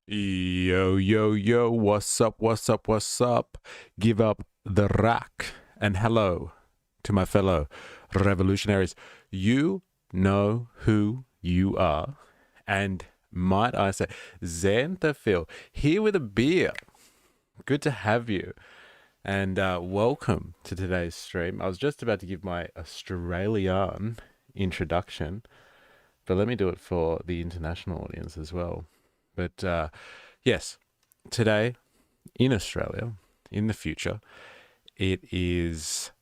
Yo, yo, yo, what's up, what's up, what's up? Give up the rack and hello to my fellow revolutionaries. You know who you are, and might I say, Xanthophyll, here with a beer. Good to have you, and welcome to today's stream. I was just about to give my Australian introduction, but let me do it for the international audience as well. But yes, today in Australia, in the future, it is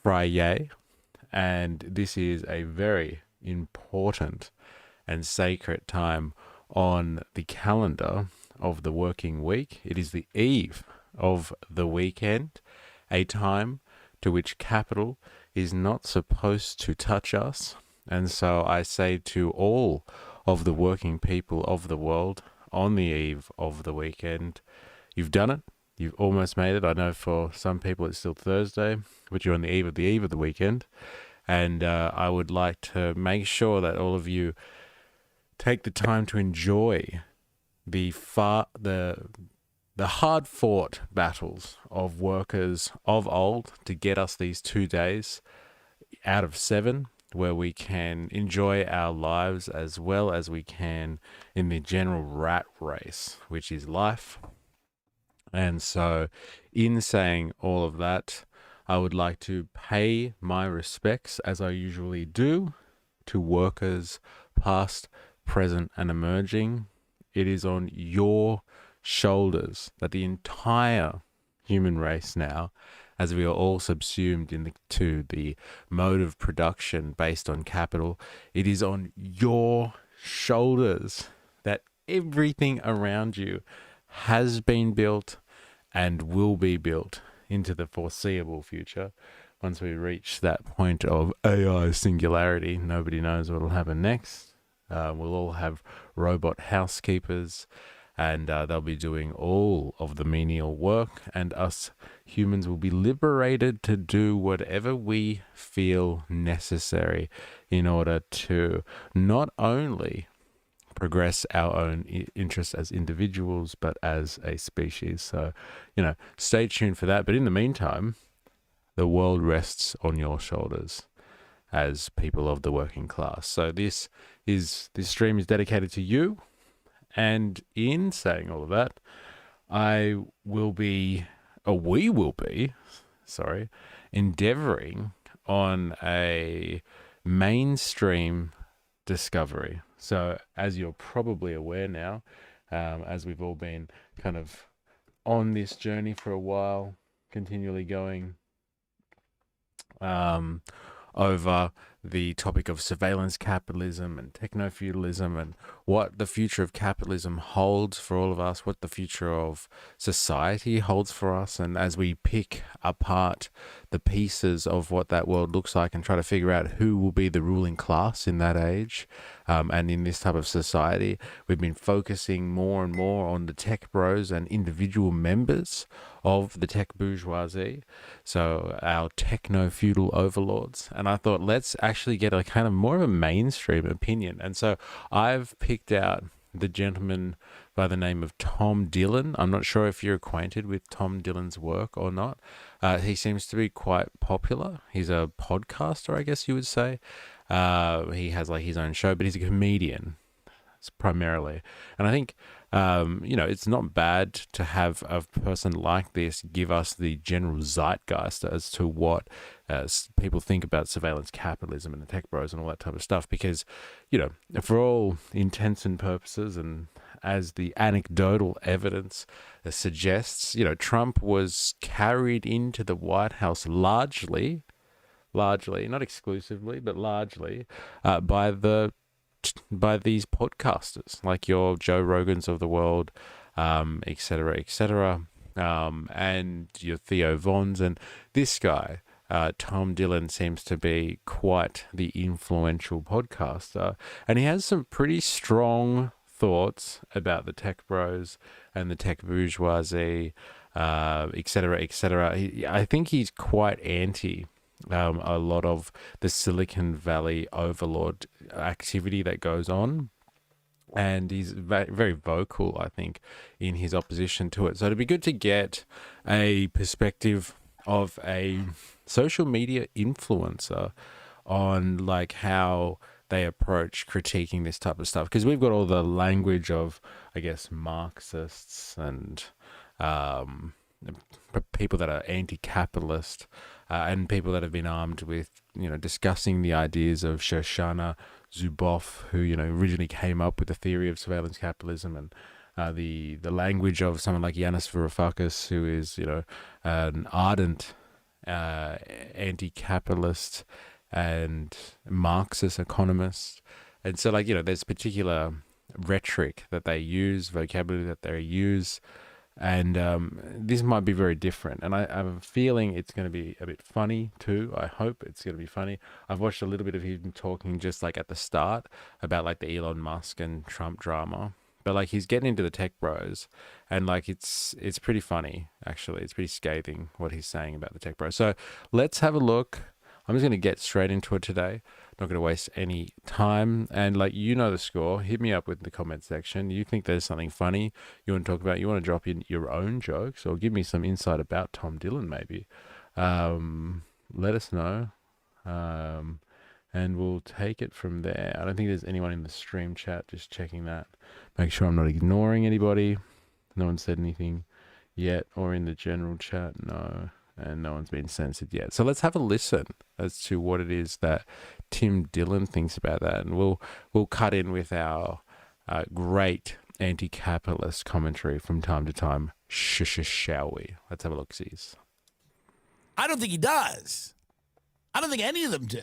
Friday, and this is a very important and sacred time on the calendar of the working week. It is the eve of the weekend, a time to which capital is not supposed to touch us. And so I say to all of the working people of the world on the eve of the weekend, you've done it. You've almost made it. I know for some people it's still Thursday, but you're on the eve of the weekend. And I would like to make sure that all of you take the time to enjoy the hard fought battles of workers of old to get us these 2 days out of 7 where we can enjoy our lives as well as we can in the general rat race, which is life. And so, in saying all of that, I would like to pay my respects, as I usually do, to workers past, present, and emerging. It is on your shoulders that the entire human race now, as we are all subsumed into the mode of production based on capital, it is on your shoulders that everything around you has been built and will be built into the foreseeable future. Once we reach that point of AI singularity, nobody knows what will happen next. We'll all have robot housekeepers, and they'll be doing all of the menial work, and us humans will be liberated to do whatever we feel necessary in order to not only progress our own interests as individuals, but as a species. So, stay tuned for that. But in the meantime, the world rests on your shoulders as people of the working class. So this stream is dedicated to you. And in saying all of that, we will be, endeavoring on a mainstream discovery. So, as you're probably aware now, as we've all been kind of on this journey for a while, continually going over the topic of surveillance capitalism and techno-feudalism and what the future of capitalism holds for all of us, what the future of society holds for us. And as we pick apart the pieces of what that world looks like and try to figure out who will be the ruling class in that age, and in this type of society, we've been focusing more and more on the tech bros and individual members of the tech bourgeoisie, so our techno-feudal overlords. And I thought, let's actually get a kind of more of a mainstream opinion. And so I've picked out the gentleman by the name of Tom Dillon. I'm not sure if you're acquainted with Tom Dillon's work or not. He seems to be quite popular. He's a podcaster, I guess you would say. He has like his own show, but he's a comedian primarily. And I think, it's not bad to have a person like this give us the general zeitgeist as to what people think about surveillance capitalism and the tech bros and all that type of stuff. Because, for all intents and purposes, and as the anecdotal evidence suggests, Trump was carried into the White House largely, not exclusively, but largely, by these podcasters like your Joe Rogans of the world, et cetera, and your Theo Vons. And this guy, Tom Dillon, seems to be quite the influential podcaster, and he has some pretty strong thoughts about the tech bros and the tech bourgeoisie, et cetera, et cetera. I think he's quite anti a lot of the Silicon Valley overlord activity that goes on and he's very vocal, I think, in his opposition to it. So it'd be good to get a perspective of a social media influencer on like how they approach critiquing this type of stuff, because we've got all the language of, I guess, Marxists and um, people that are anti-capitalist, and people that have been armed with, discussing the ideas of Shoshana Zuboff, who, originally came up with the theory of surveillance capitalism, and the language of someone like Yanis Varoufakis, who is, an ardent anti-capitalist and Marxist economist. And so, like, there's particular rhetoric that they use, vocabulary that they use, and this might be very different. And I have a feeling it's going to be a bit funny too. I hope it's going to be funny. I've watched a little bit of him talking just like at the start about like the Elon Musk and Trump drama. But like he's getting into the tech bros, and like it's pretty funny actually. It's pretty scathing what he's saying about the tech bros. So let's have a look. I'm just going to get straight into it today. Not going to waste any time. And like, the score. Hit me up with the comment section. You think there's something funny you want to talk about? You want to drop in your own jokes, or give me some insight about Tom Dillon maybe. Let us know. And we'll take it from there. I don't think there's anyone in the stream chat. Just checking that. Make sure I'm not ignoring anybody. No one said anything yet, or in the general chat. No. And no one's been censored yet. So let's have a listen as to what it is that Tim Dillon thinks about that. And we'll cut in with our great anti-capitalist commentary from time to time. Shall we? Let's have a look, sees. I don't think he does. I don't think any of them do.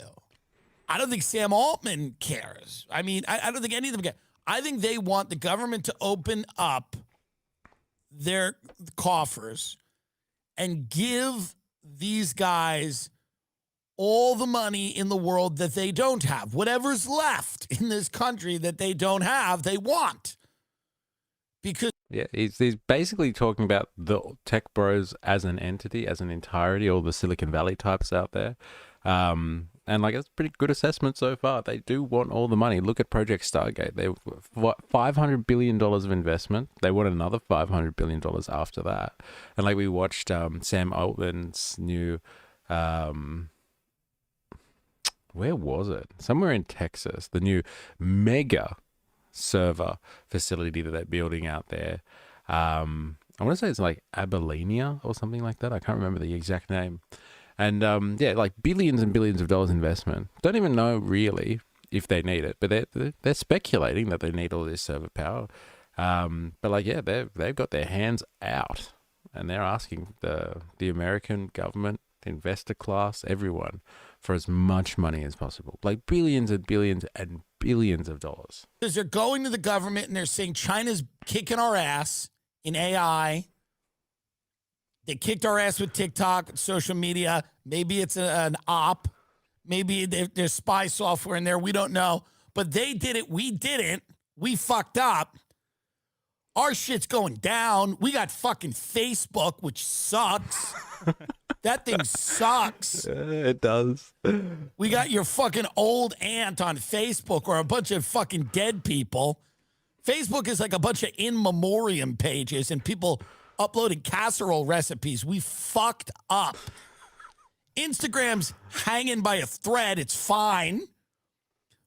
I don't think Sam Altman cares. I mean, I don't think any of them care. I think they want the government to open up their coffers and give these guys all the money in the world that they don't have. Whatever's left in this country that they don't have, they want. Because he's basically talking about the tech bros as an entity, as an entirety, all the Silicon Valley types out there. And like, it's a pretty good assessment so far. They do want all the money. Look at Project Stargate. They $500 billion of investment. They want another $500 billion after that. And like, we watched Sam Altman's new, where was it? Somewhere in Texas, the new mega server facility that they're building out there. I want to say it's like Abilenia or something like that. I can't remember the exact name. And like billions and billions of dollars investment. Don't even know really if they need it, but they're speculating that they need all this server power. But like, they've got their hands out, and they're asking the American government, the investor class, everyone, for as much money as possible, like billions and billions and billions of dollars. Because they're going to the government and they're saying China's kicking our ass in AI. They kicked our ass with TikTok, social media. Maybe it's an op. Maybe there's spy software in there. We don't know. But they did it. We didn't. We fucked up. Our shit's going down. We got fucking Facebook, which sucks. That thing sucks. It does. We got your fucking old aunt on Facebook, or a bunch of fucking dead people. Facebook is like a bunch of in memoriam pages and people uploading casserole recipes. We fucked up. Instagram's hanging by a thread. It's fine,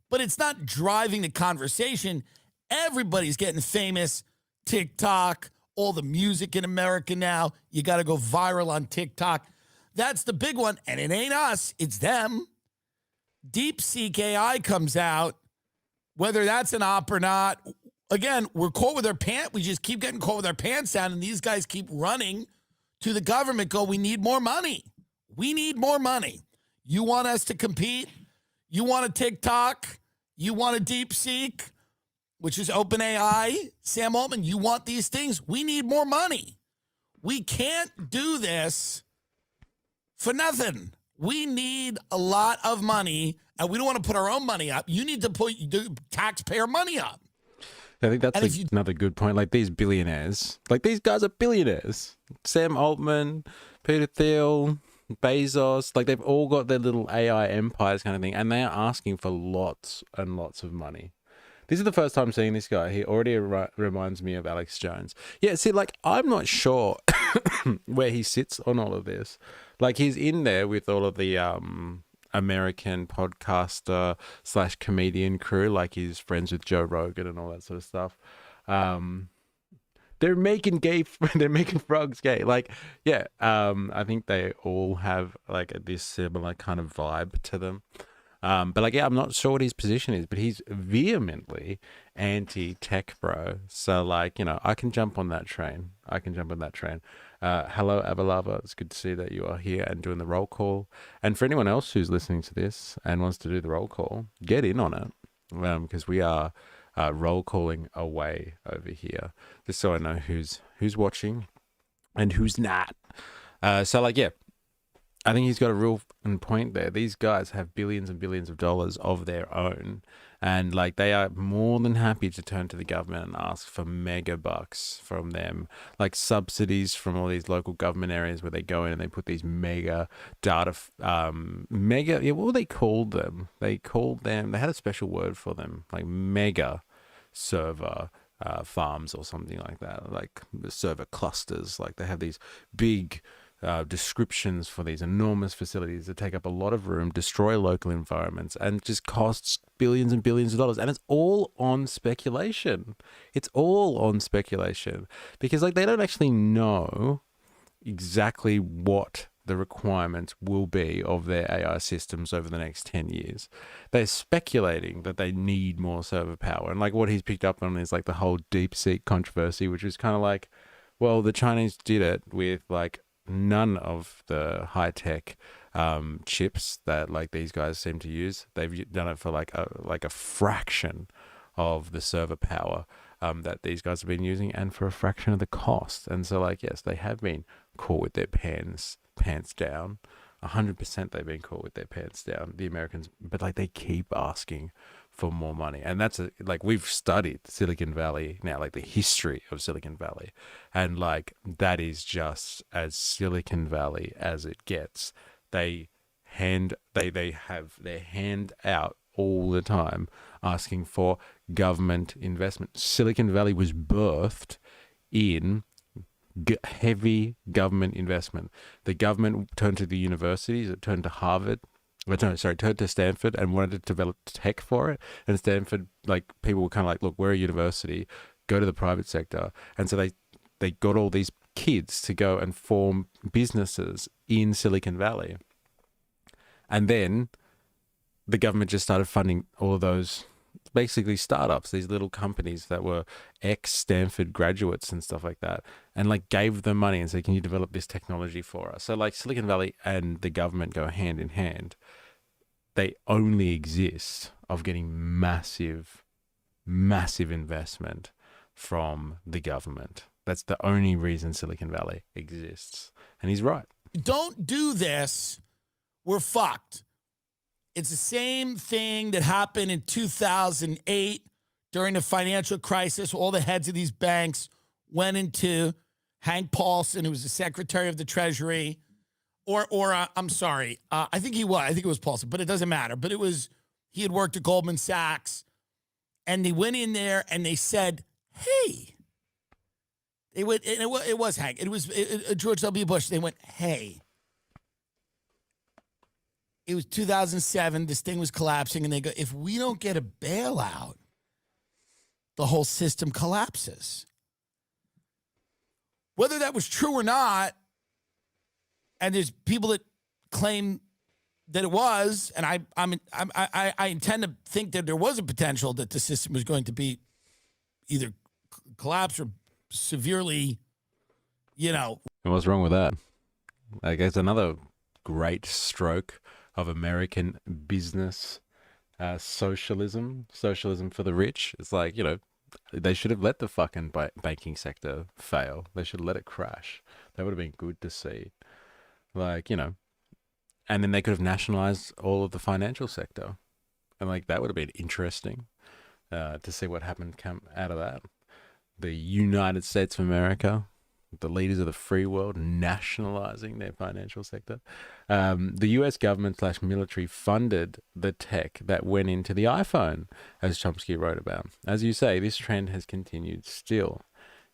but it's not driving the conversation. Everybody's getting famous. TikTok, all the music in America now, you got to go viral on TikTok. That's the big one, and it ain't us. It's them. DeepSeek AI comes out, whether that's an op or not. Again, we're caught with our pants. We just keep getting caught with our pants down, and these guys keep running to the government, go, we need more money. We need more money. You want us to compete? You want a TikTok? You want a DeepSeek, which is OpenAI? Sam Altman, you want these things? We need more money. We can't do this for nothing. We need a lot of money, and we don't want to put our own money up. You need to put taxpayer money up. I think that's another good point. Like, these billionaires, like, these guys are billionaires. Sam Altman, Peter Thiel, Bezos, like, they've all got their little AI empires kind of thing, and they are asking for lots and lots of money. This is the first time seeing this guy. He already reminds me of Alex Jones. Yeah, see, like, I'm not sure where he sits on all of this. Like, he's in there with all of the American podcaster / comedian crew. Like, he's friends with Joe Rogan and all that sort of stuff. They're making they're making frogs gay. Like, yeah, I think they all have like this similar kind of vibe to them. But like, yeah, I'm not sure what his position is, but he's vehemently anti-tech, bro. So like, I can jump on that train. Hello, Abalava. It's good to see that you are here and doing the roll call. And for anyone else who's listening to this and wants to do the roll call, get in on it, because we are roll calling away over here, just so I know who's watching and who's not. So like, yeah, I think he's got a real point there. These guys have billions and billions of dollars of their own, and like, they are more than happy to turn to the government and ask for mega bucks from them, like subsidies from all these local government areas where they go in and they put these mega data, yeah, what were they called them? They had a special word for them, like mega server farms or something like that, like the server clusters. Like, they have these big descriptions for these enormous facilities that take up a lot of room, destroy local environments, and just costs billions and billions of dollars. And it's all on speculation. Because like, they don't actually know exactly what the requirements will be of their AI systems over the next 10 years. They're speculating that they need more server power. And like, what he's picked up on is like the whole DeepSeek controversy, which is kind of like, well, the Chinese did it with like none of the high-tech chips that like these guys seem to use. They've done it for like a fraction of the server power that these guys have been using, and for a fraction of the cost. And so like, yes, they have been caught with their pants down. 100% they've been caught with their pants down, the Americans. But like, they keep asking for more money. And that's like, we've studied Silicon Valley now, like the history of Silicon Valley, and like, that is just as Silicon Valley as it gets. They have their hand out all the time asking for government investment. Silicon Valley was birthed in heavy government investment. The government turned to the universities, it turned to Harvard, turned to Stanford and wanted to develop tech for it. And Stanford, like, people were kind of like, look, we're a university, go to the private sector. And so they got all these kids to go and form businesses in Silicon Valley. And then the government just started funding all of those, basically startups, these little companies that were ex-Stanford graduates and stuff like that, and like, gave them money and said, can you develop this technology for us? So like, Silicon Valley and the government go hand in hand. They only exist of getting massive investment from the government. That's the only reason Silicon Valley exists. And he's right. Don't do this, we're fucked. It's the same thing that happened in 2008 during the financial crisis. All the heads of these banks went into Hank Paulson, who was the Secretary of the Treasury, I'm sorry, I think it was Paulson, but it doesn't matter. But he had worked at Goldman Sachs, and they went in there and they said, hey, it was Hank. It was George W. Bush. They went, hey. It was 2007. This thing was collapsing, and they go, if we don't get a bailout, the whole system collapses. Whether that was true or not, and there's people that claim that it was, and I intend to think that there was a potential that the system was going to be either collapse or severely, And what's wrong with that? I guess another great stroke of American business socialism for the rich. It's like, they should have let the fucking banking sector fail. They should have let it crash. That would have been good to see. Like, and then they could have nationalized all of the financial sector. And like, that would have been interesting to see what happened come out of that. The United States of America the leaders of the free world nationalizing their financial sector. The US government / military funded the tech that went into the iPhone, as Chomsky wrote about. As you say, this trend has continued still.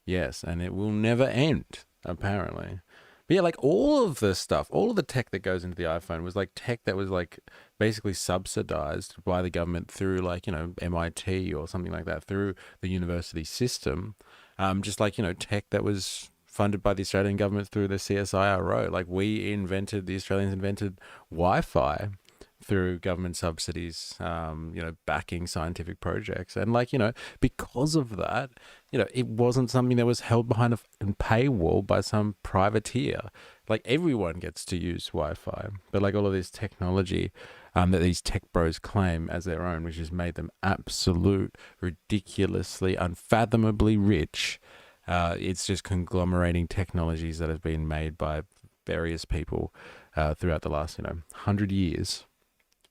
Yes, and it will never end, apparently. But yeah, like all of the stuff, all of the tech that goes into the iPhone was like tech that was like basically subsidized by the government through like, MIT or something like that, through the university system. Just like, tech that was funded by the Australian government through the CSIRO. Like the Australians invented Wi-Fi through government subsidies, backing scientific projects. And like, because of that, it wasn't something that was held behind a paywall by some privateer. Like everyone gets to use Wi-Fi, but like all of this technology that these tech bros claim as their own, which has made them absolute, ridiculously, unfathomably rich. It's just conglomerating technologies that have been made by various people throughout the last, 100 years.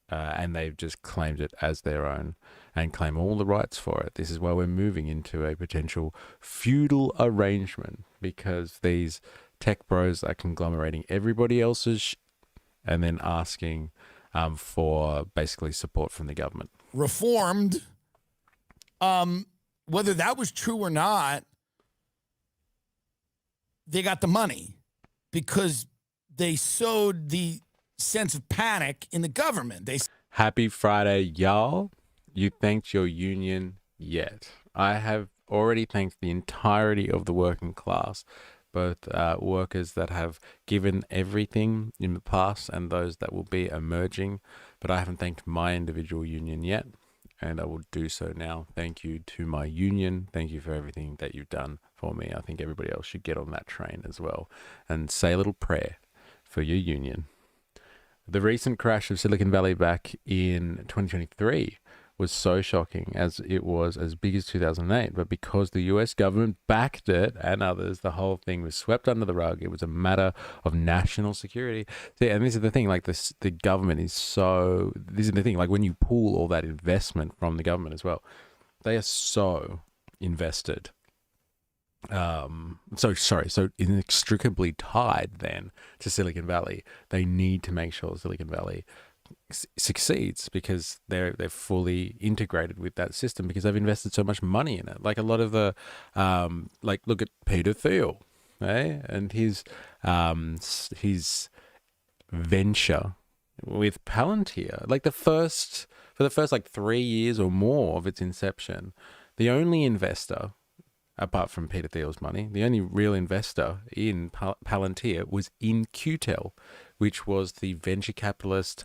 And they've just claimed it as their own and claim all the rights for it. This is why we're moving into a potential feudal arrangement, because these tech bros are conglomerating everybody else's and then asking for basically support from the government. Reformed, whether that was true or not, they got the money because they sowed the sense of panic in the government. Happy Friday, y'all. You thanked your union yet? I have already thanked the entirety of the working class, both workers that have given everything in the past and those that will be emerging, but I haven't thanked my individual union yet, and I will do so now. Thank you to my union. Thank you for everything that you've done for me. I think everybody else should get on that train as well and say a little prayer for your union. The recent crash of Silicon Valley back in 2023 was so shocking, as it was as big as 2008. But because the US government backed it and others, the whole thing was swept under the rug. It was a matter of national security. See, and this is the thing, like the government is so, this is the thing, like when you pull all that investment from the government as well, they are so invested. So inextricably tied then to Silicon Valley. They need to make sure Silicon Valley succeeds because they're fully integrated with that system because they've invested so much money in it. Like a lot of the, look at Peter Thiel, eh? And his venture with Palantir, like for the first like 3 years or more of its inception, the only investor, apart from Peter Thiel's money, the only real investor in Palantir was in QTEL, which was the venture capitalist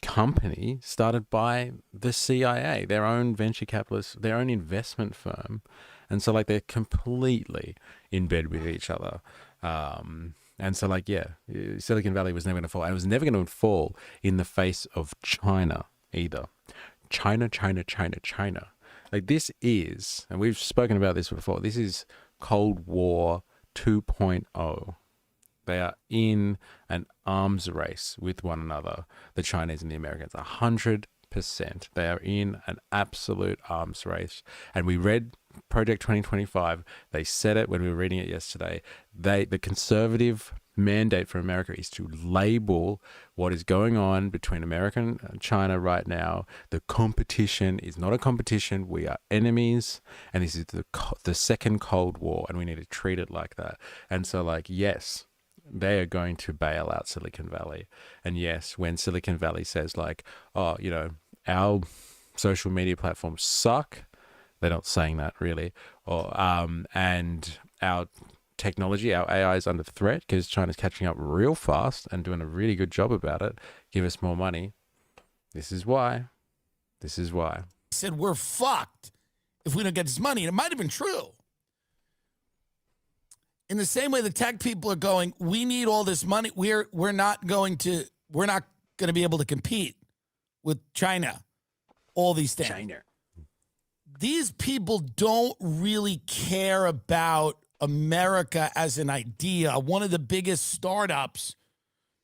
company started by the CIA, their own venture capitalist, their own investment firm. And so like they're completely in bed with each other. And so like, yeah, Silicon Valley was never going to fall. And it was never going to fall in the face of China either. China. Like this is, and we've spoken about this before, this is Cold War 2.0. They are in an arms race with one another, the Chinese and the Americans, 100%. They are in an absolute arms race. And we read Project 2025. They said it when we were reading it yesterday. The conservative mandate for America is to label what is going on between America and China right now. The competition is not a competition. We are enemies. And this is the second Cold War. And we need to treat it like that. And so like, yes, they are going to bail out Silicon Valley. And yes, when Silicon Valley says like, oh, our social media platforms suck, they're not saying that really. Or and our technology, our AI is under threat because China's catching up real fast and doing a really good job about it. Give us more money. This is why. I said we're fucked if we don't get this money. And it might have been true. In the same way the tech people are going, we need all this money. We're not going to be able to compete with China. All these things. China. These people don't really care about America as an idea. One of the biggest startups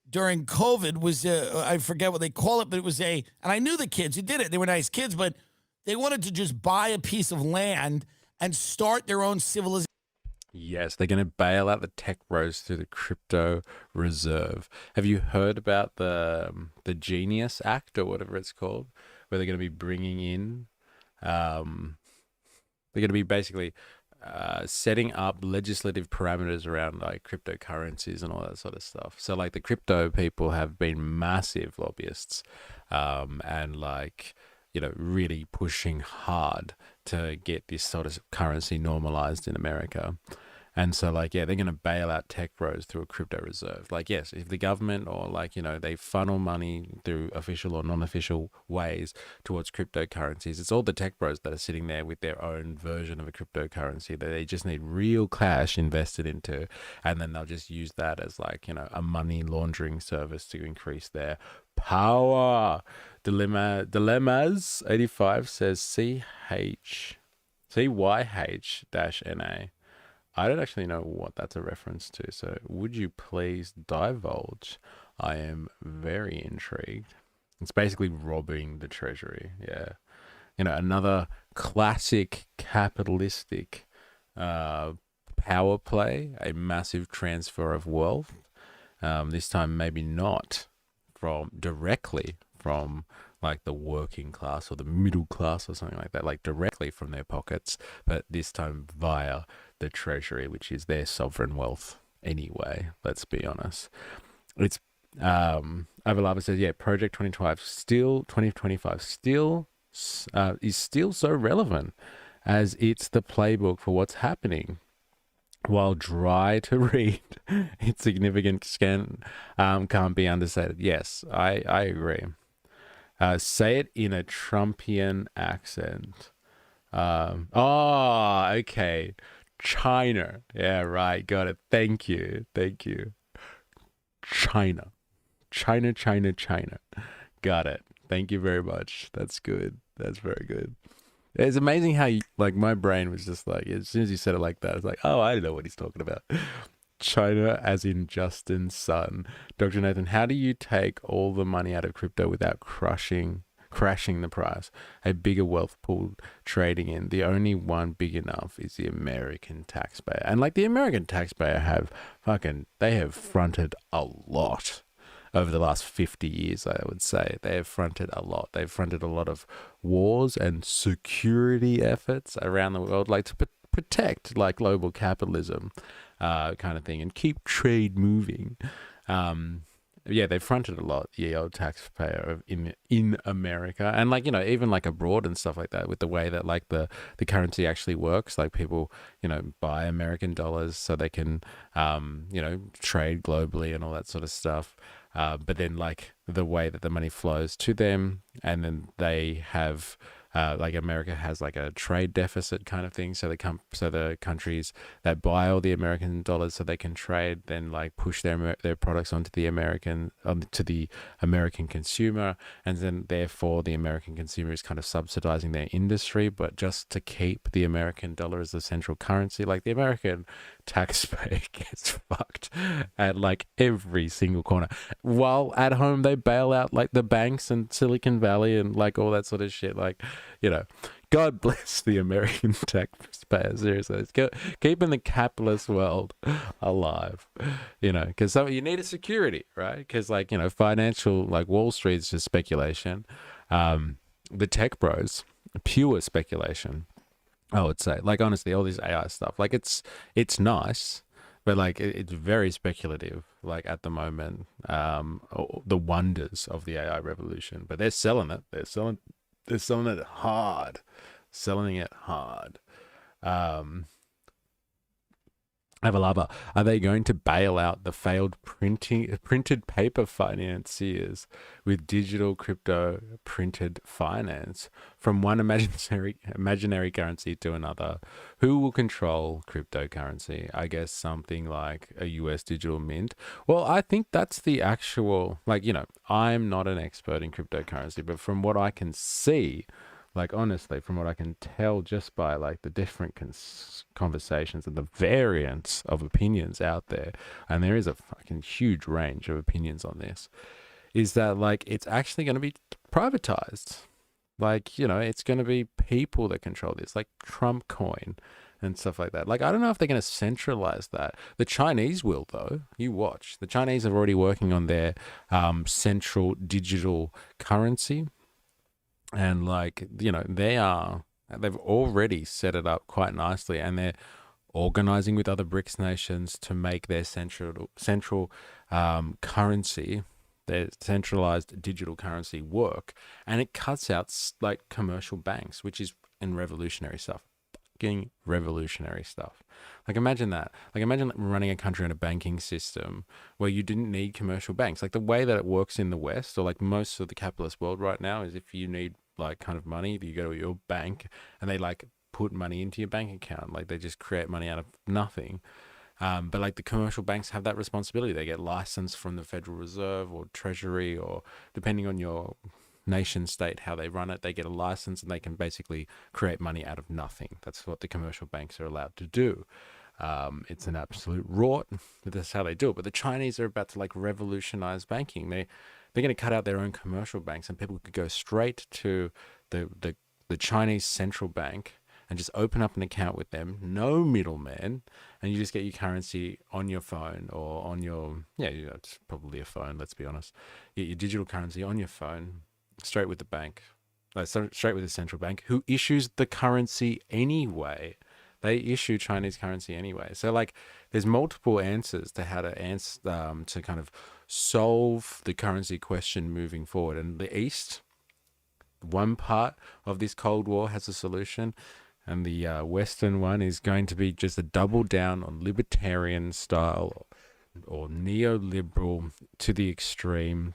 during COVID was, I forget what they call it, but it was and I knew the kids who did it. They were nice kids, but they wanted to just buy a piece of land and start their own civilization. Yes, they're going to bail out the tech bros through the crypto reserve. Have you heard about the Genius Act or whatever it's called, where they're going to be bringing in, um, they're going to be basically setting up legislative parameters around like cryptocurrencies and all that sort of stuff. So like the crypto people have been massive lobbyists, and like really pushing hard to get this sort of currency normalized in America. And so, like, yeah, they're going to bail out tech bros through a crypto reserve. Like, yes, if the government or, like, they funnel money through official or non official ways towards cryptocurrencies, it's all the tech bros that are sitting there with their own version of a cryptocurrency that they just need real cash invested into. And then they'll just use that as, like, a money laundering service to increase their power. Dilemmas 85 says CYH NA. I don't actually know what that's a reference to, so would you please divulge? I am very intrigued. It's basically robbing the treasury. Yeah. Another classic capitalistic power play, a massive transfer of wealth. This time, maybe not directly from like the working class or the middle class or something like that, like directly from their pockets, but this time via the treasury, which is their sovereign wealth anyway. Let's be honest. It's Avalava says, yeah, Project 2025 still is still so relevant as it's the playbook for what's happening. While dry to read, its significance can't be understated. Yes, I agree. Say it in a Trumpian accent. Okay. China. Yeah, right. Got it. Thank you. Thank you. China. China, China, China. Got it. Thank you very much. That's good. That's very good. It's amazing how like my brain was just like, as soon as you said it like that, it's like, oh, I don't know what he's talking about. China as in Justin's son. Dr. Nathan, how do you take all the money out of crypto without crashing the price? A bigger wealth pool trading in. The only one big enough is the American taxpayer. And like the American taxpayer they have fronted a lot over the last 50 years, I would say. They have fronted a lot. They've fronted a lot of wars and security efforts around the world, like to protect like global capitalism, kind of thing, and keep trade moving. Yeah, they fronted a lot, the old taxpayer in America, and like even like abroad and stuff like that, with the way that like the currency actually works. Like people buy American dollars so they can trade globally and all that sort of stuff. But then like the way that the money flows to them, and then they have like America has like a trade deficit kind of thing. So the countries that buy all the American dollars so they can trade, then like push their products onto the American consumer, and then therefore the American consumer is kind of subsidizing their industry, but just to keep the American dollar as the central currency. Like the American taxpayer gets fucked at like every single corner. While at home they bail out like the banks and Silicon Valley and like all that sort of shit. Like, God bless the American taxpayer. Seriously, it's keeping the capitalist world alive. Because you need a security, right? Because like financial, like Wall Street is just speculation. The tech bros, pure speculation. I would say, like honestly, all this AI stuff, like it's nice, but like it's very speculative. Like at the moment, the wonders of the AI revolution, but they're selling it. They're selling it hard, selling it hard. Avalaba, are they going to bail out the failed printed paper financiers with digital crypto printed finance from one imaginary currency to another? Who will control cryptocurrency? I guess something like a US digital mint. Well, I think that's the actual, like, I'm not an expert in cryptocurrency, but from what I can see, like honestly, from what I can tell just by like the different conversations and the variance of opinions out there, and there is a fucking huge range of opinions on this, is that like it's actually going to be privatized. Like, it's going to be people that control this, like Trump coin. and stuff like that. Like, I don't know if they're going to centralize that. The Chinese will, though. You watch. The Chinese are already working on their central digital currency. And, like, you know, they've already set it up quite nicely, and they're organizing with other BRICS nations to make their central currency, their centralized digital currency work. And it cuts out like commercial banks, which is in revolutionary stuff. Fucking revolutionary stuff. Like, imagine that. Like, imagine running a country on a banking system where you didn't need commercial banks. Like, the way that it works in the West, or like most of the capitalist world right now, is if you need like kind of money, you go to your bank and they like put money into your bank account. Like, they just create money out of nothing. But like the commercial banks have that responsibility. They get licensed from the Federal Reserve or Treasury, or depending on your nation state, how they run it, they get a license and they can basically create money out of nothing. That's what the commercial banks are allowed to do. It's an absolute rort, but that's how they do it. But the Chinese are about to like revolutionize banking. They're going to cut out their own commercial banks, and people could go straight to the Chinese central bank and just open up an account with them, no middleman, and you just get your currency on your phone or on your, it's probably a phone, let's be honest. You get your digital currency on your phone, straight with the bank, straight with the central bank, who issues the currency anyway. They issue Chinese currency anyway. So, like, there's multiple answers to how to to kind of solve the currency question moving forward. And the East, one part of this Cold War, has a solution, and the Western one is going to be just a double down on libertarian style or neoliberal to the extreme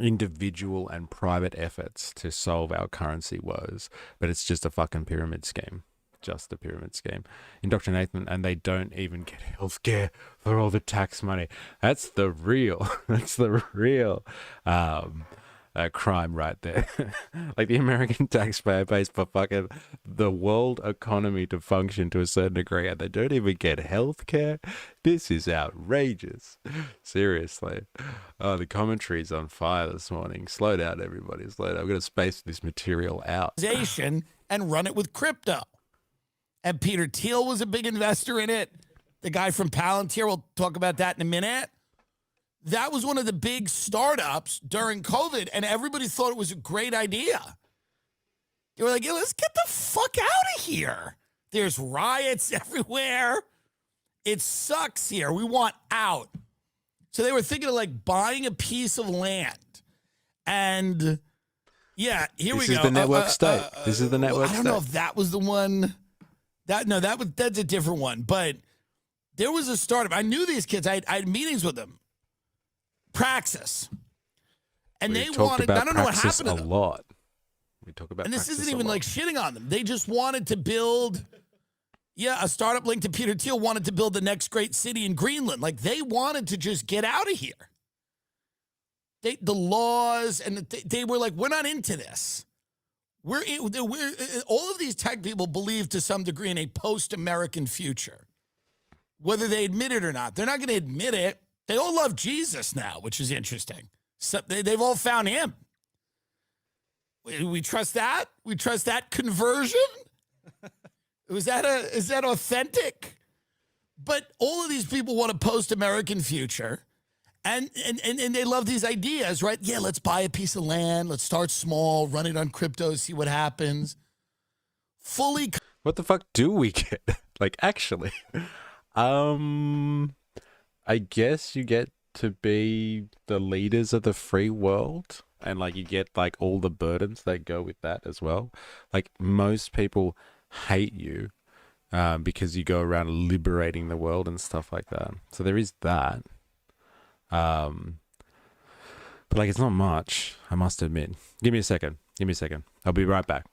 individual and private efforts to solve our currency woes. But it's just a fucking pyramid scheme. Just a pyramid scheme. Indoctrination, and they don't even get healthcare for all the tax money. That's the real crime right there. Like, the American taxpayer pays for fucking the world economy to function to a certain degree, and they don't even get healthcare. This is outrageous. Seriously. Oh, the commentary's on fire this morning. Slow down, everybody. Slow down. I'm going to space this material out. And run it with crypto. And Peter Thiel was a big investor in it. The guy from Palantir, we'll talk about that in a minute. That was one of the big startups during COVID, and everybody thought it was a great idea. They were like, yeah, let's get the fuck out of here. There's riots everywhere. It sucks here. We want out. So they were thinking of like buying a piece of land. And yeah, here we go. This is the network state. This is the network state. I don't know if that was the one. That's a different one. But there was a startup. I knew these kids. I had meetings with them. Praxis. And we they wanted, I don't know what happened to them. A lot. We talk about, and this Praxis isn't even like shitting on them. They just wanted to build, a startup linked to Peter Thiel wanted to build the next great city in Greenland. Like, they wanted to just get out of here. The laws, and they were like, we're not into this. We're all of these tech people believe to some degree in a post-American future, whether they admit it or not. They're not going to admit it. They all love Jesus now, which is interesting. So they've all found him. We trust that? We trust that conversion? Is that authentic? But all of these people want a post-American future. And they love these ideas, right? Yeah, let's buy a piece of land. Let's start small, run it on crypto, see what happens. What the fuck do we get? Like, actually. I guess you get to be the leaders of the free world, and like you get like all the burdens that go with that as well. Like, most people hate you because you go around liberating the world and stuff like that. So there is that. But like, it's not much, I must admit. Give me a second. I'll be right back.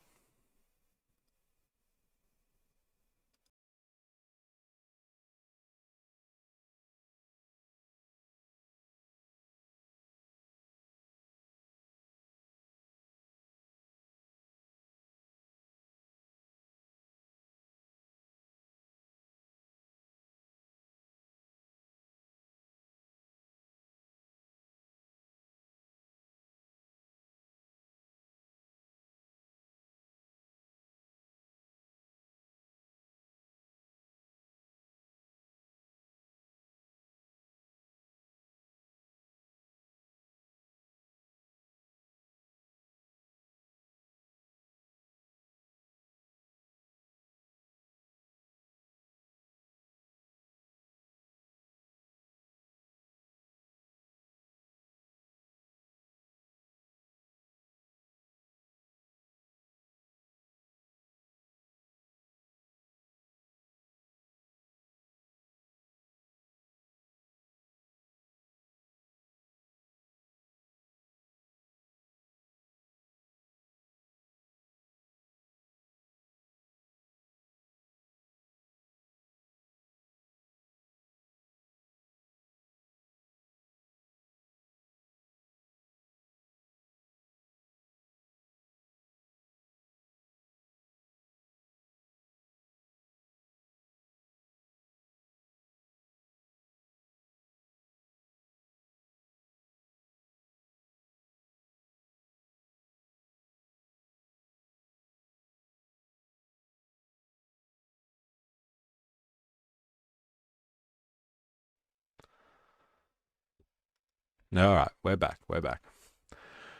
All right, we're back. We're back.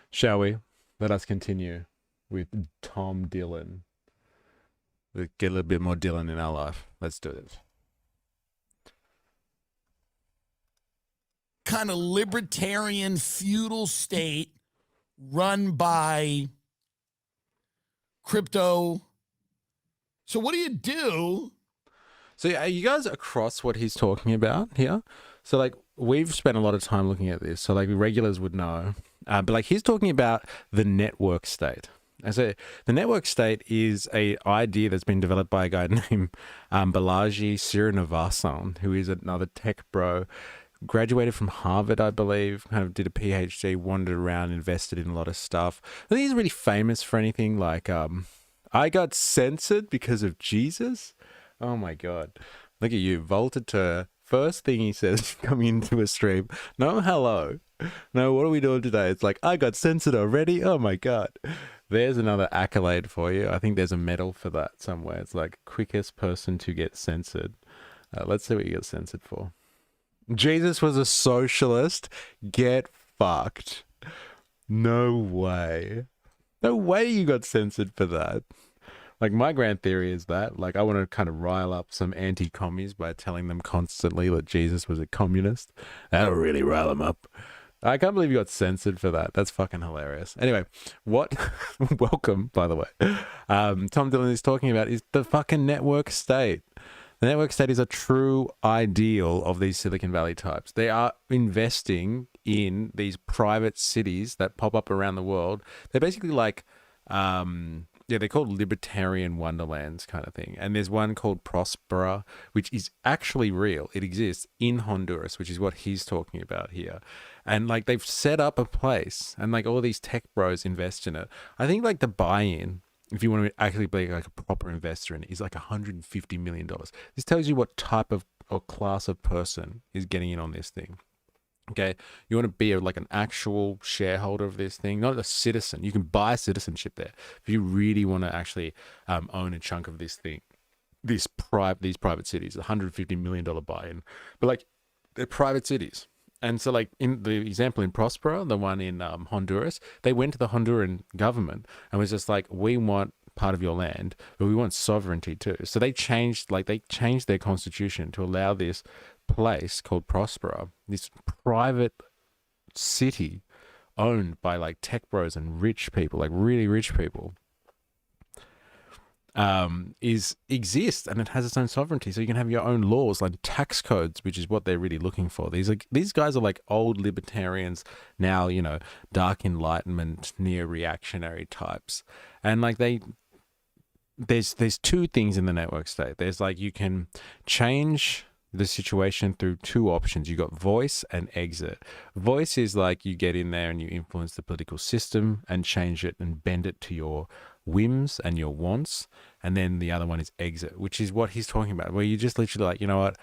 Shall we? Let us continue with Tom Dillon. Let's get a little bit more Dillon in our life. Let's do it. Kind of libertarian feudal state run by crypto. So what do you do? So are you guys across what he's talking about here? So like we've spent a lot of time looking at this. So like regulars would know, but like he's talking about the network state. And so the network state is a idea that's been developed by a guy named Balaji Srinivasan, who is another tech bro. Graduated from Harvard, I believe, kind of did a PhD, wandered around, invested in a lot of stuff. I think he's really famous for anything like, I got censored because of Jesus. Oh my God. Look at you, vaulted to first thing he says coming into a stream. No, hello. No, what are we doing today? It's like, I got censored already. Oh my God. There's another accolade for you. I think there's a medal for that somewhere. It's like quickest person to get censored. Let's see what you get censored for. Jesus was a socialist. Get fucked. No way. No way you got censored for that. Like, my grand theory is that, like, I want to kind of rile up some anti-commies by telling them constantly that Jesus was a communist. That'll really rile them up. I can't believe you got censored for that. That's fucking hilarious. Anyway, what? Welcome, by the way. Tom Dillon is talking about is the fucking network state. The network state is a true ideal of these Silicon Valley types. They are investing in these private cities that pop up around the world. They're basically like, they're called libertarian wonderlands kind of thing. And there's one called Prospera, which is actually real. It exists in Honduras, which is what he's talking about here. And like they've set up a place and like all these tech bros invest in it. I think like the buy-in, if you want to actually be like a proper investor in it, is like $150 million. This tells you what type of or class of person is getting in on this thing. Okay, you want to be like an actual shareholder of this thing, not a citizen. You can buy citizenship there if you really want to actually own a chunk of this thing. These private cities, $150 million buy-in, but like they're private cities. And so like in the example in Prospera, the one in Honduras, they went to the Honduran government and was just like, we want part of your land, but we want sovereignty too. So they changed their constitution to allow this place called Prospera, this private city owned by like tech bros and rich people, like really rich people, exists, and it has its own sovereignty. So you can have your own laws, like tax codes, which is what they're really looking for. These guys are like old libertarians now, you know, dark enlightenment, neo-reactionary types, and like there's two things in the network state. There's like you can change the situation through two options. You got voice and exit. Voice is like you get in there and you influence the political system and change it and bend it to your whims and your wants. And then the other one is exit, which is what he's talking about, where you just literally like, you know what,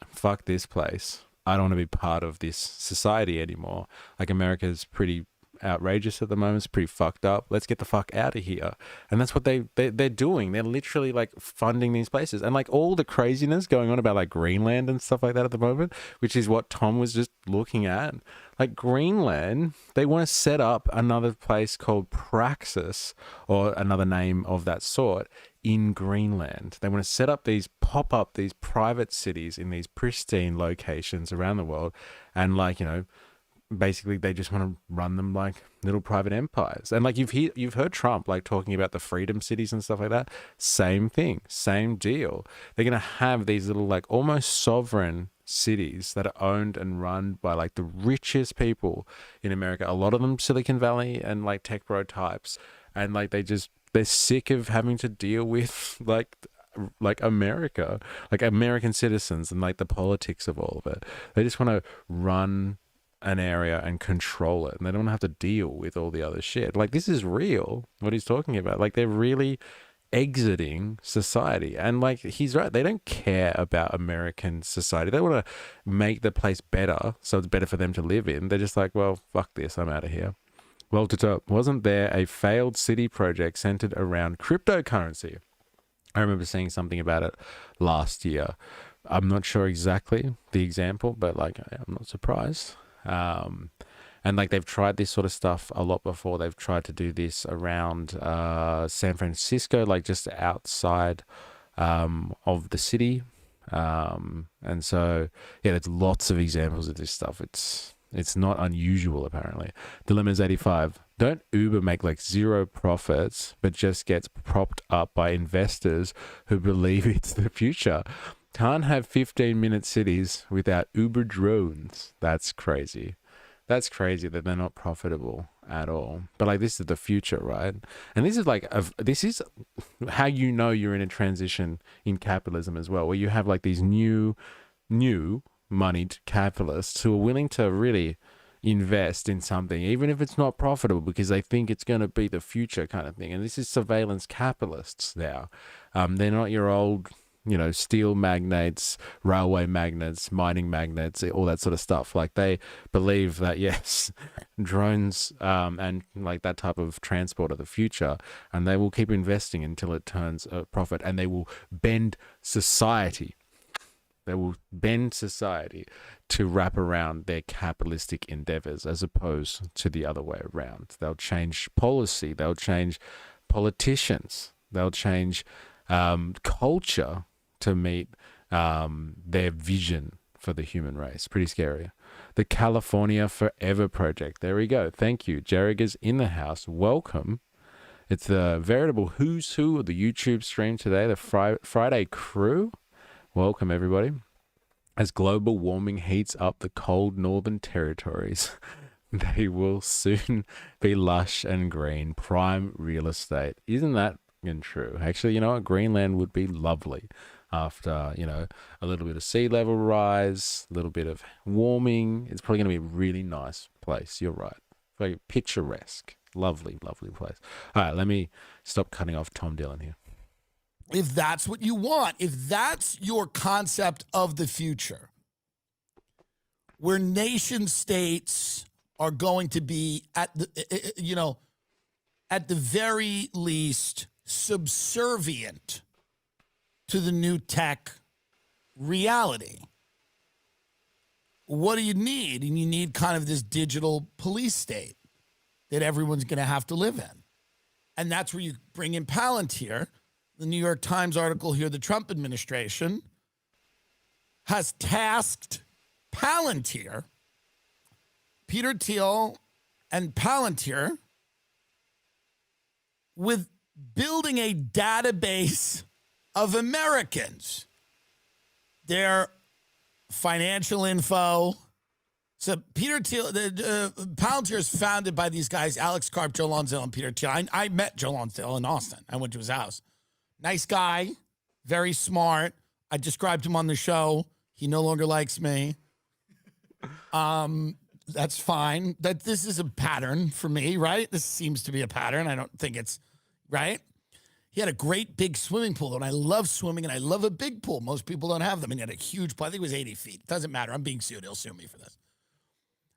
fuck this place. I don't want to be part of this society anymore. Like America's pretty outrageous at the moment. It's pretty fucked up. Let's get the fuck out of here. And that's what they're doing. They're literally like funding these places, and like all the craziness going on about like Greenland and stuff like that at the moment, which is what Tom was just looking at. Like Greenland, they want to set up another place called Praxis, or another name of that sort, in Greenland. They want to set up these private cities in these pristine locations around the world, and like, you know, basically they just want to run them like little private empires. And like you've heard Trump like talking about the freedom cities and stuff like that. Same thing, same deal. They're going to have these little like almost sovereign cities that are owned and run by like the richest people in America. A lot of them Silicon Valley and like tech bro types. And like they're sick of having to deal with like America, like American citizens and like the politics of all of it. They just want to run an area and control it, and they don't have to deal with all the other shit. Like, this is real, what he's talking about. Like, they're really exiting society, and like he's right, they don't care about American society. They want to make the place better, so it's better for them to live in. They're just like, well, fuck this, I'm out of here. Well, to top, wasn't there a failed city project centered around cryptocurrency? I remember seeing something about it last year. I'm not sure exactly the example, but like, I'm not surprised. And like they've tried this sort of stuff a lot before. They've tried to do this around San Francisco, like just outside of the city. And so, yeah, there's lots of examples of this stuff. It's not unusual, apparently. Dilemma's 85. Don't Uber make like zero profits, but just gets propped up by investors who believe it's the future? Can't have 15-minute cities without Uber drones. That's crazy. That's crazy that they're not profitable at all. But like, this is the future, right? And this is like, this is how you know you're in a transition in capitalism as well, where you have like these new moneyed capitalists who are willing to really invest in something, even if it's not profitable, because they think it's going to be the future kind of thing. And this is surveillance capitalists now. They're not your old, steel magnates, railway magnates, mining magnates, all that sort of stuff. Like, they believe that, yes, drones and like that type of transport are the future, and they will keep investing until it turns a profit, and they will bend society. They will bend society to wrap around their capitalistic endeavors as opposed to the other way around. They'll change policy. They'll change politicians. They'll change culture to meet their vision for the human race. Pretty scary. The California Forever Project. There we go. Thank you. Jerriga's in the house. Welcome. It's the veritable who's who of the YouTube stream today, the Friday crew. Welcome, everybody. As global warming heats up the cold northern territories, they will soon be lush and green, prime real estate. Isn't that true? Actually, you know what? Greenland would be lovely after, a little bit of sea level rise, a little bit of warming. It's probably going to be a really nice place. You're right. Very picturesque. Lovely, lovely place. All right, let me stop cutting off Tom Dillon here. If that's what you want, if that's your concept of the future, where nation states are going to be at the very least subservient to the new tech reality, what do you need? And you need kind of this digital police state that everyone's going to have to live in. And that's where you bring in Palantir. The New York Times article here, the Trump administration has tasked Palantir, Peter Thiel and Palantir, with building a database of Americans, their financial info. So Peter Thiel, Palantir is founded by these guys, Alex Karp, Joe Lonsdale, and Peter Thiel. I met Joe Lonsdale in Austin. I went to his house. Nice guy, very smart. I described him on the show. He no longer likes me. That's fine. This is a pattern for me, right? This seems to be a pattern. I don't think it's right. He had a great big swimming pool, and I love swimming, and I love a big pool. Most people don't have them, and he had a huge pool. I think it was 80 feet. Doesn't matter. I'm being sued. He'll sue me for this.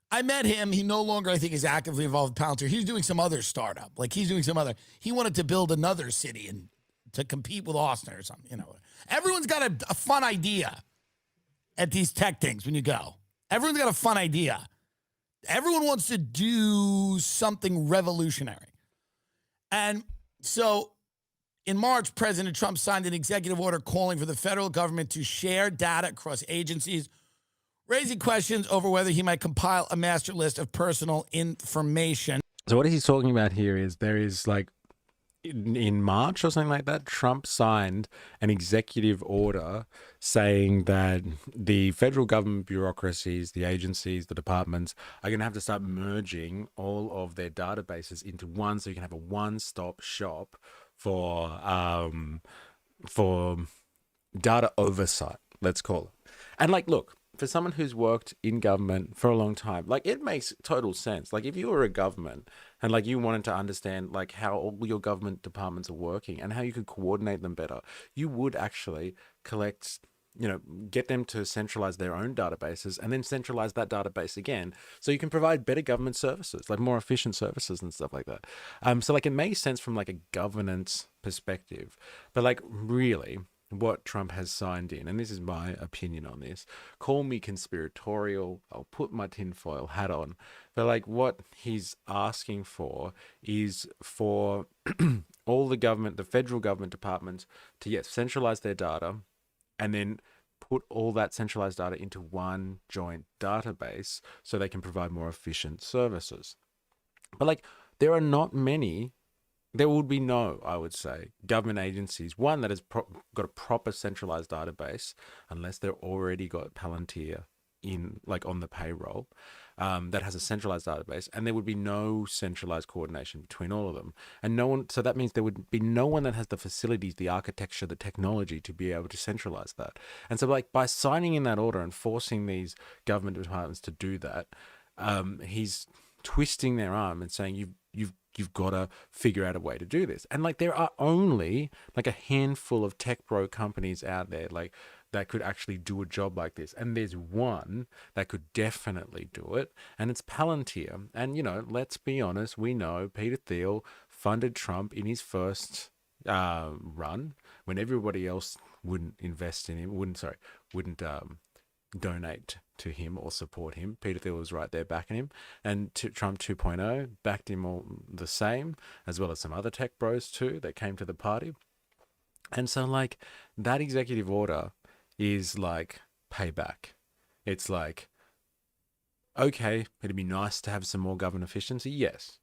I met him. He no longer, I think, is actively involved with Palantir. He's doing some other startup. He wanted to build another city and to compete with Austin or something. Everyone's got a fun idea at these tech things when you go. Everyone's got a fun idea. Everyone wants to do something revolutionary. And so in March, President Trump signed an executive order calling for the federal government to share data across agencies, raising questions over whether he might compile a master list of personal information. So what he's talking about here is there is like, in March or something like that, Trump signed an executive order saying that the federal government bureaucracies, the agencies, the departments are going to have to start merging all of their databases into one, so you can have a one-stop shop for data oversight, let's call it. And like, look, for someone who's worked in government for a long time, like, it makes total sense. Like, if you were a government and like you wanted to understand like how all your government departments are working and how you could coordinate them better, you would actually collect, get them to centralize their own databases and then centralize that database again, so you can provide better government services, like more efficient services and stuff like that. So like, it makes sense from like a governance perspective, but like, really, what Trump has signed in, and this is my opinion on this, call me conspiratorial, I'll put my tinfoil hat on, but like what he's asking for is for all the government, the federal government departments to, yes, centralize their data and then put all that centralized data into one joint database so they can provide more efficient services. But like, there are not many, there would be no, I would say, government agencies, one that has got a proper centralized database, unless they're already got Palantir in, like, on the payroll, that has a centralized database, and there would be no centralized coordination between all of them. And no one, so that means there would be no one that has the facilities, the architecture, the technology to be able to centralize that. And so, like, by signing in that order and forcing these government departments to do that, he's twisting their arm and saying you've got to figure out a way to do this. And like, there are only like a handful of tech bro companies out there like that could actually do a job like this, and there's one that could definitely do it, and it's Palantir. And you know, let's be honest, we know Peter Thiel funded Trump in his first run when everybody else wouldn't invest in him, wouldn't donate to him or support him. Peter Thiel was right there backing him, and Trump 2.0 backed him all the same, as well as some other tech bros too that came to the party. And so like, that executive order is like payback. It's like, okay, it'd be nice to have some more government efficiency. Yes,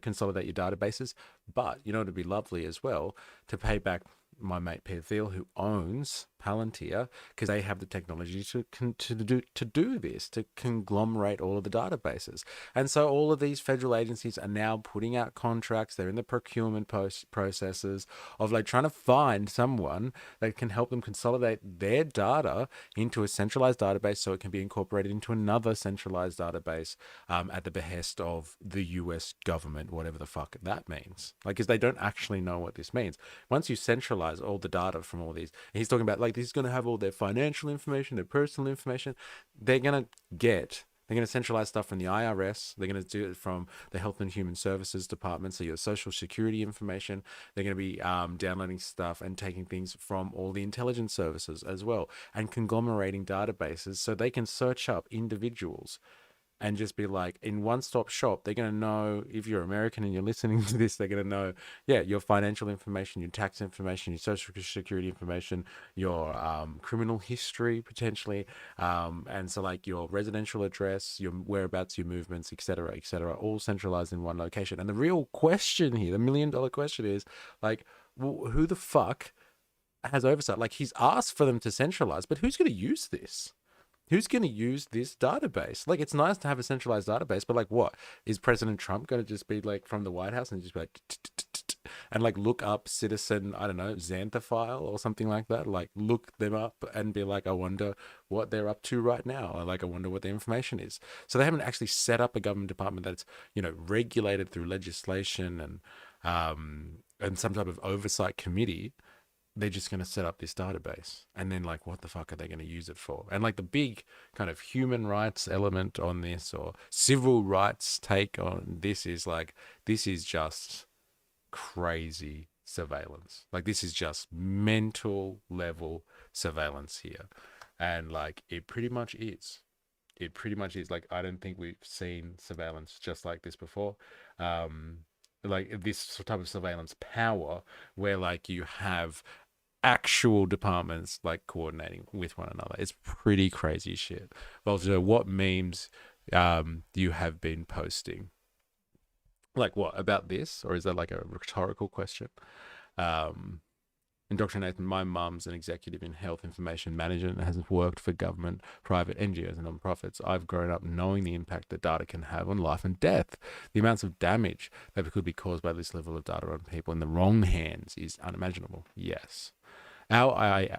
consolidate your databases, but it'd be lovely as well to pay back my mate Peter Thiel, who owns Palantir, because they have the technology to do this, to conglomerate all of the databases. And so all of these federal agencies are now putting out contracts. They're in the procurement processes of like trying to find someone that can help them consolidate their data into a centralized database so it can be incorporated into another centralized database at the behest of the US government, whatever the fuck that means. Like, because they don't actually know what this means. Once you centralize all the data from all these, and he's talking about like, this is going to have all their financial information, their personal information. They're going to centralize stuff from the IRS. They're going to do it from the Health and Human Services Department, so your social security information. They're going to be downloading stuff and taking things from all the intelligence services as well, and conglomerating databases so they can search up individuals and just be like, in one-stop shop, they're going to know, if you're American and you're listening to this, they're going to know, yeah, your financial information, your tax information, your social security information, your criminal history, potentially, and so like your residential address, your whereabouts, your movements, etc., all centralized in one location. And the real question here, the million-dollar question is, like, who the fuck has oversight? Like, he's asked for them to centralize, but who's going to use this? Who's going to use this database? Like, it's nice to have a centralized database, but like, what is President Trump going to just be like from the White House and just be like, and like look up citizen, I don't know, Xanthafile or something like that? Like, look them up and be like, I wonder what they're up to right now. Or like, I wonder what the information is. So they haven't actually set up a government department that's, regulated through legislation and some type of oversight committee. They're just going to set up this database, and then like, what the fuck are they going to use it for? And like, the big kind of human rights element on this, or civil rights take on this, is like, this is just crazy surveillance. Like, this is just mental level surveillance here. And like, it pretty much is. Like, I don't think we've seen surveillance just like this before. Like, this type of surveillance power where like you have actual departments like coordinating with one another. It's pretty crazy shit. Well, so what memes you have been posting? Like, what about this? Or is that like a rhetorical question? And Dr. Nathan, my mum's an executive in health information management and has worked for government, private NGOs and non-profits. I've grown up knowing the impact that data can have on life and death. The amounts of damage that could be caused by this level of data on people in the wrong hands is unimaginable. Yes. Our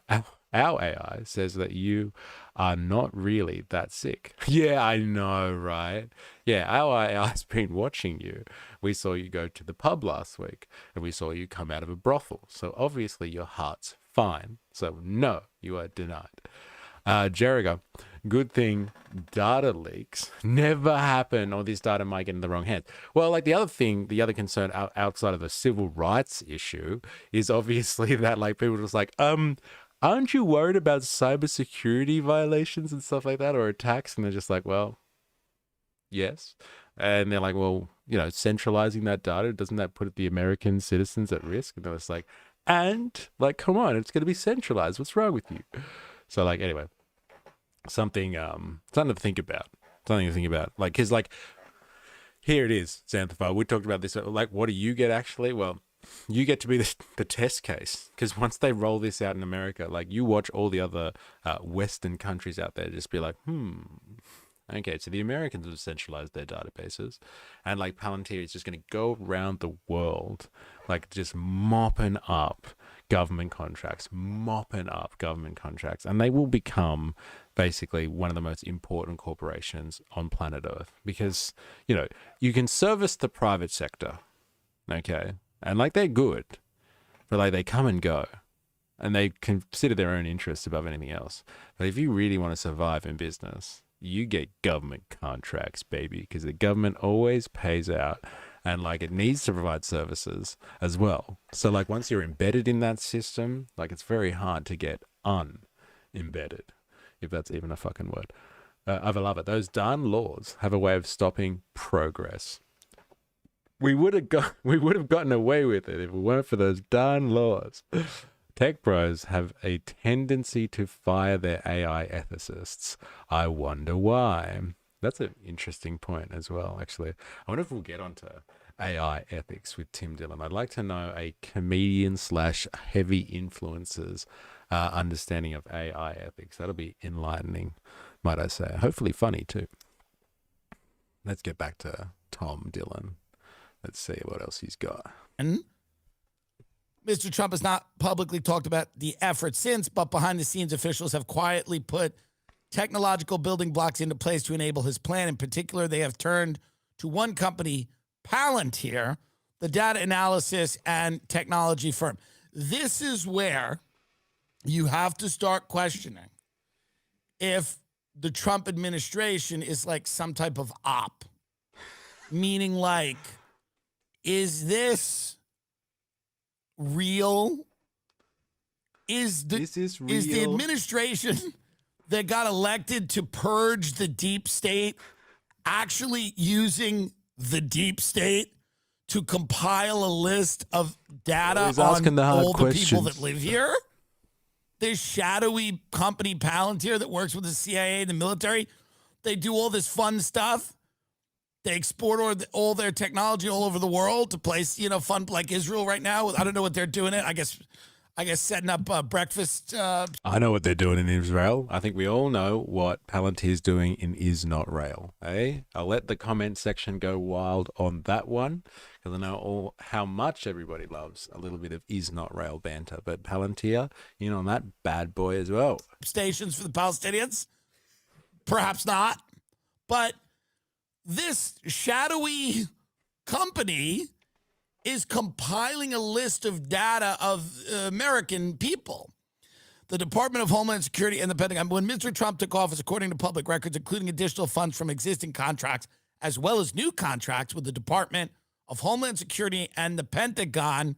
AI says that you are not really that sick. Yeah, I know, right? Yeah, our AI's been watching you. We saw you go to the pub last week, and we saw you come out of a brothel. So obviously your heart's fine. So no, you are denied. Jericho, good thing data leaks never happen, or this data might get in the wrong hands. Well, like the other concern outside of the civil rights issue is obviously that like people just like, aren't you worried about cybersecurity violations and stuff like that, or attacks? And they're just like, well, yes. And they're like, well, centralizing that data, doesn't that put the American citizens at risk? And they're just like, and like, come on, it's going to be centralized. What's wrong with you? So like, anyway, something to think about. Something to think about. Like, because like, here it is, Xanthophyte. We talked about this. Like, what do you get actually? Well, you get to be the test case, because once they roll this out in America, like you watch all the other Western countries out there just be like, okay, so the Americans have centralized their databases, and like Palantir is just going to go around the world, like just mopping up government contracts, and they will become basically one of the most important corporations on planet Earth, because, you can service the private sector, okay? And like they're good, but like they come and go, and they consider their own interests above anything else. But if you really want to survive in business, you get government contracts, baby, because the government always pays out, and like it needs to provide services as well. So like once you're embedded in that system, like it's very hard to get unembedded, if that's even a fucking word. I love it. Those darn laws have a way of stopping progress. We would have gotten away with it if it weren't for those darn laws. Tech bros have a tendency to fire their AI ethicists. I wonder why. That's an interesting point as well, actually. I wonder if we'll get onto AI ethics with Tim Dillon. I'd like to know a comedian / heavy influencer's understanding of AI ethics. That'll be enlightening, might I say. Hopefully funny too. Let's get back to Tom Dillon. Let's see what else he's got. And Mr. Trump has not publicly talked about the effort since, but behind the scenes, officials have quietly put technological building blocks into place to enable his plan. In particular, they have turned to one company, Palantir, the data analysis and technology firm. This is where you have to start questioning if the Trump administration is like some type of op, meaning like, is this real? Is the administration that got elected to purge the deep state actually using the deep state to compile a list of data on all the people that live here? This shadowy company Palantir that works with the CIA, the military, they do all this fun stuff. They export all their technology all over the world to place, fun like Israel right now. I don't know what they're doing it. I guess setting up breakfast. I know what they're doing in Israel. I think we all know what Palantir's doing in Is Not Rail. I'll let the comment section go wild on that one, because I know how much everybody loves a little bit of Is Not Rail banter. But Palantir, on that bad boy as well. Stations for the Palestinians? Perhaps not. But this shadowy company is compiling a list of data of American people. The Department of Homeland Security and the Pentagon, when Mr. Trump took office, according to public records, including additional funds from existing contracts, as well as new contracts with the Department of Homeland Security and the Pentagon.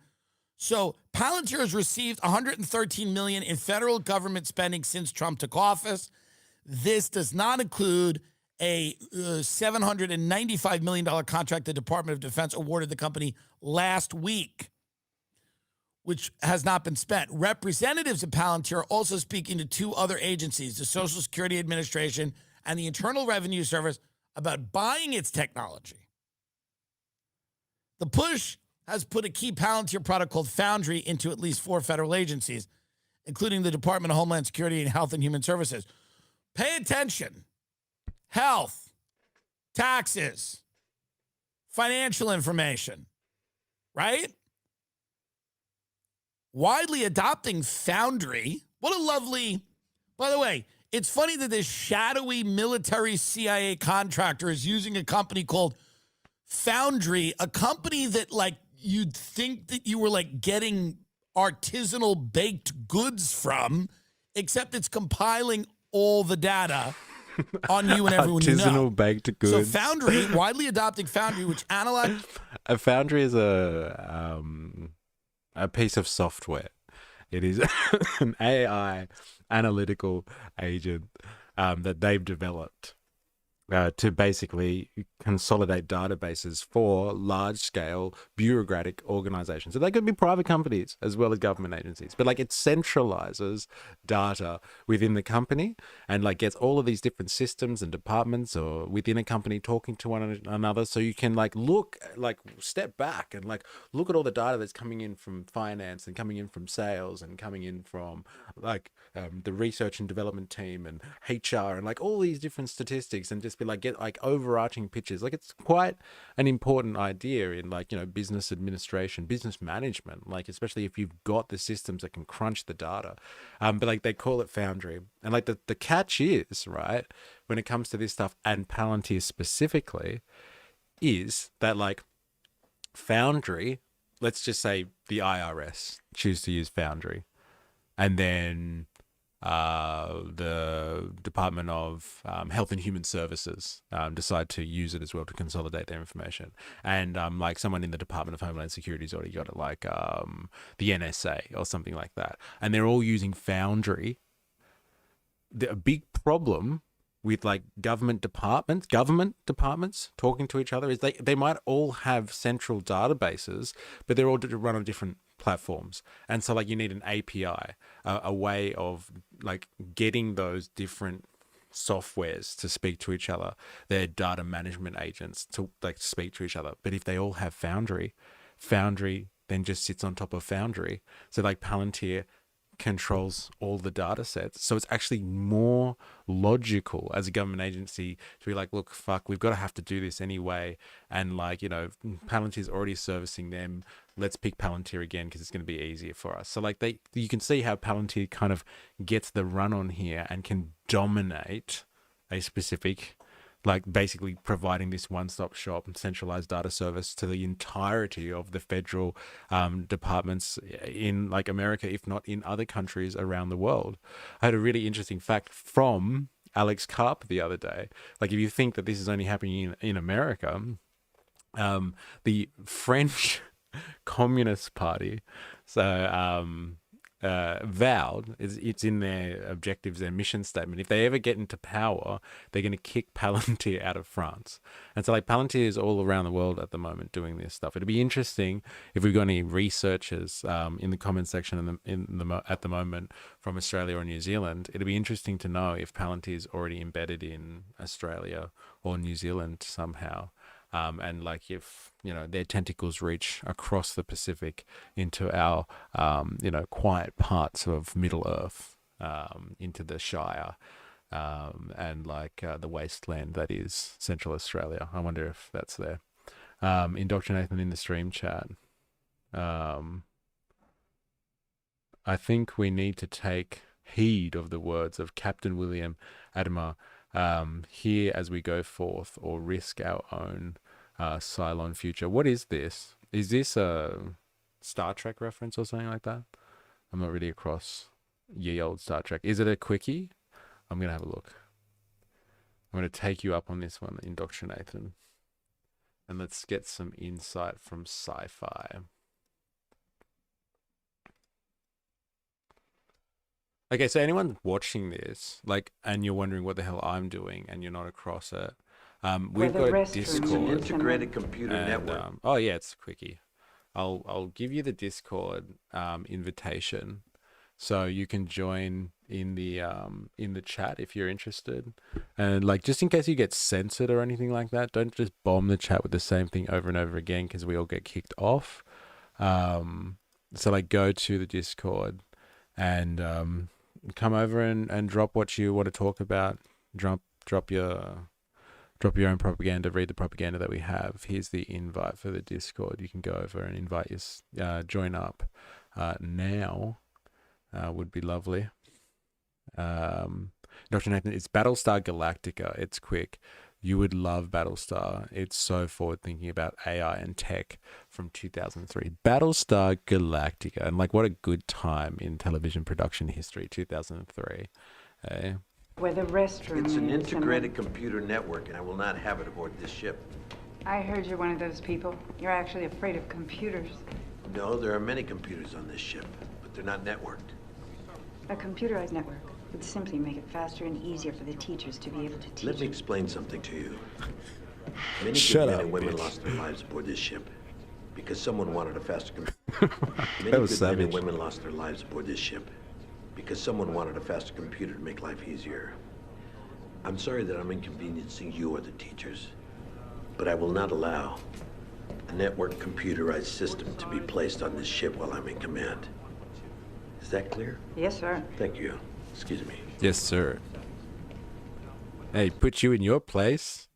So Palantir has received $113 million in federal government spending since Trump took office. This does not include a $795 million contract the Department of Defense awarded the company last week, which has not been spent. Representatives of Palantir are also speaking to two other agencies, the Social Security Administration and the Internal Revenue Service, about buying its technology. The push has put a key Palantir product called Foundry into at least 4 federal agencies, including the Department of Homeland Security and Health and Human Services. Pay attention. Health, taxes, financial information, right? Widely adopting Foundry. What a lovely, by the way, it's funny that this shadowy military CIA contractor is using a company called Foundry, a company that like you'd think that you were like getting artisanal baked goods from, except it's compiling all the data on you and everyone you know. Artisanal baked So goods. Foundry, widely adopted Foundry, which analyze. A foundry is a piece of software. It is an AI analytical agent that they've developed to basically consolidate databases for large-scale bureaucratic organizations. So they could be private companies as well as government agencies, but like it centralizes data within the company and like gets all of these different systems and departments or within a company talking to one another. So you can like look, like step back and like look at all the data that's coming in from finance and coming in from sales and coming in from like the research and development team and HR and like all these different statistics and just be like get like overarching pictures. Like it's quite an important idea in like, you know, business administration, business management, like especially if you've got the systems that can crunch the data. But like they call it Foundry. And like the catch is, right, when it comes to this stuff and Palantir specifically, is that like Foundry, let's just say the IRS choose to use Foundry, and then the Department of Health and Human Services decide to use it as well to consolidate their information. And like someone in the Department of Homeland Security's already got it, like the NSA or something like that. And they're all using Foundry. A big problem with like government departments talking to each other is they might all have central databases, but they're all run on different platforms. And so like you need an API, a way of like getting those different softwares to speak to each other, their data management agents to like speak to each other. But if they all have Foundry then just sits on top of Foundry. So like Palantir controls all the data sets. So it's actually more logical as a government agency to be like, look, fuck, we've got to have to do this anyway. And like, you know, Palantir's already servicing them. Let's pick Palantir again because it's going to be easier for us. So like you can see how Palantir kind of gets the run on here and can dominate a specific, like basically providing this one-stop shop and centralized data service to the entirety of the federal departments in like America, if not in other countries around the world. I had a really interesting fact from Alex Karp the other day. Like if you think that this is only happening in America, the French Communist Party, so vowed, it's in their objectives, their mission statement, if they ever get into power, they're going to kick Palantir out of France. And so like Palantir is all around the world at the moment doing this stuff. It'd be interesting if we've got any researchers in the comment section at the moment from Australia or New Zealand. It'd be interesting to know if Palantir is already embedded in Australia or New Zealand somehow. And like if, you know, their tentacles reach across the Pacific into our, you know, quiet parts of Middle Earth, into the Shire, and like the wasteland that is Central Australia. I wonder if that's there. Indoctrinating in the stream chat. I think we need to take heed of the words of Captain William Adama, here as we go forth or risk our own Cylon future. What is this? Is this a Star Trek reference or something like that? I'm not really across ye old Star Trek. Is it a quickie? I'm going to have a look. I'm going to take you up on this one, Indoctrinathan. And let's get some insight from sci-fi. Okay, so anyone watching this, like, and you're wondering what the hell I'm doing and you're not across it, we've got a Discord. Integrated computer network. Oh yeah, it's a quickie. I'll give you the Discord invitation, so you can join in the chat if you're interested. And like, just in case you get censored or anything like that, don't just bomb the chat with the same thing over and over again because we all get kicked off. So like, go to the Discord and come over and drop what you want to talk about. Drop your own propaganda. Read the propaganda that we have. Here's the invite for the Discord. You can go over and invite join up now. Would be lovely. Dr. Nathan, it's Battlestar Galactica. It's quick. You would love Battlestar. It's so forward thinking about AI and tech from 2003. Battlestar Galactica. And like, what a good time in television production history, 2003. Where the restroom It's an is integrated computer network, and I will not have it aboard this ship. I heard you're one of those people. You're actually afraid of computers. No, there are many computers on this ship, but they're not networked. A computerized network would simply make it faster and easier for the teachers to be able to teach. Let me explain something to you. Many Shut good men up, and women bitch. lost their lives aboard this ship because someone wanted a faster computer. Many That was good men savage. and women lost their lives aboard this ship because someone wanted a faster computer to make life easier. I'm sorry that I'm inconveniencing you or the teachers, but I will not allow a network computerized system to be placed on this ship while I'm in command. Is that clear? Yes, sir. Thank you. Excuse me. Yes, sir. Hey, put you in your place.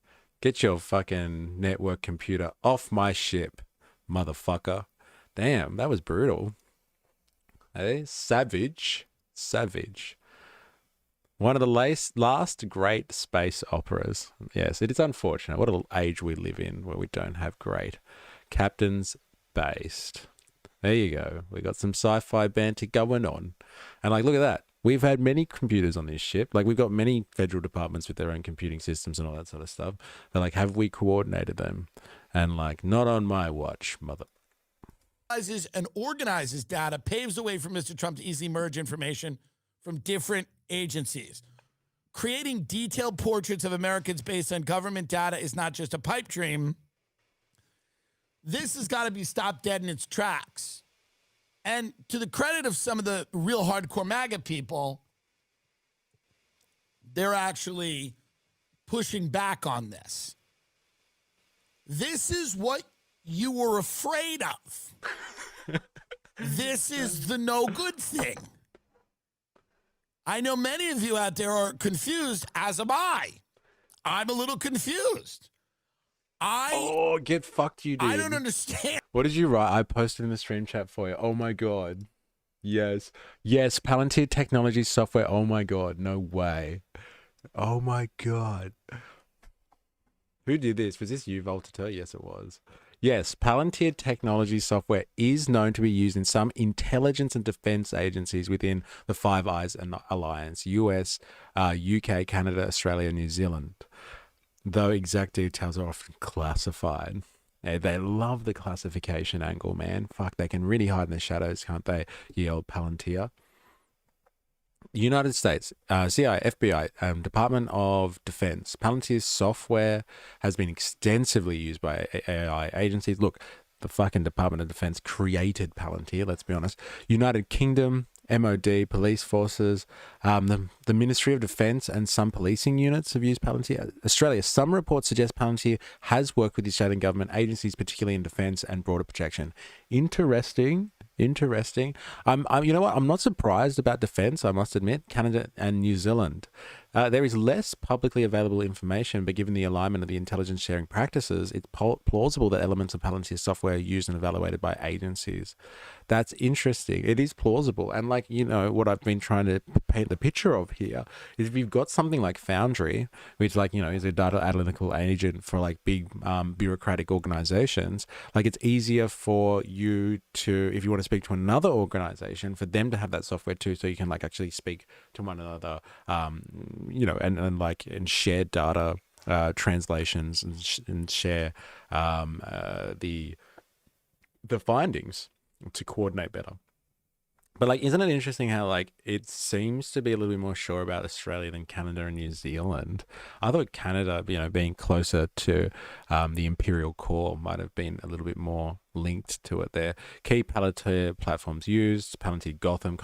Get your fucking network computer off my ship, motherfucker. Damn, that was brutal. Hey, savage. Savage. One of the last great space operas. Yes, it is unfortunate. What an age we live in where we don't have great captains based. There you go. We got some sci-fi banter going on. And like, look at that. We've had many computers on this ship. Like, we've got many federal departments with their own computing systems and all that sort of stuff. But like, have we coordinated them? And like, not on my watch, mother. And organizes data, paves the way for Mr. Trump to easily merge information from different agencies. Creating detailed portraits of Americans based on government data is not just a pipe dream. This has got to be stopped dead in its tracks. And to the credit of some of the real hardcore MAGA people, they're actually pushing back on this. This is what you were afraid of. This is the no good thing. I know many of you out there are confused, as am I. I'm a little confused. Oh, get fucked, you dude. I don't understand. What did you write? I posted in the stream chat for you. Oh my god. Yes. Yes, Palantir Technology software. Oh my god. No way. Oh my god. Who did this? Was this you, Voltateur? Yes, it was. Yes, Palantir Technology software is known to be used in some intelligence and defense agencies within the Five Eyes Alliance, US, UK, Canada, Australia, New Zealand. Though exact details are often classified. They love the classification angle, man. Fuck, they can really hide in the shadows, can't they? Ye old Palantir. United States, CIA, FBI, Department of Defense. Palantir's software has been extensively used by AI agencies. Look, the fucking Department of Defense created Palantir, let's be honest. United Kingdom, MOD, police forces, the Ministry of Defense and some policing units have used Palantir. Australia, some reports suggest Palantir has worked with the Australian government agencies, particularly in defense and border protection. Interesting. You know what? I'm not surprised about defense, I must admit. Canada and New Zealand. There is less publicly available information, but given the alignment of the intelligence sharing practices, it's plausible that elements of Palantir software are used and evaluated by agencies. That's interesting. It is plausible. And like, you know, what I've been trying to paint the picture of here is if you've got something like Foundry, which like, you know, is a data analytical agent for like big bureaucratic organizations, like it's easier for you to, if you want to speak to another organization, for them to have that software too, so you can like actually speak to one another, you know, and share data, translations and share the findings to coordinate better. But like, isn't it interesting how like it seems to be a little bit more sure about Australia than Canada and New Zealand? I thought Canada, you know, being closer to the imperial core might have been a little bit more linked to it there. Key Palantir platforms used: Palantir Gotham,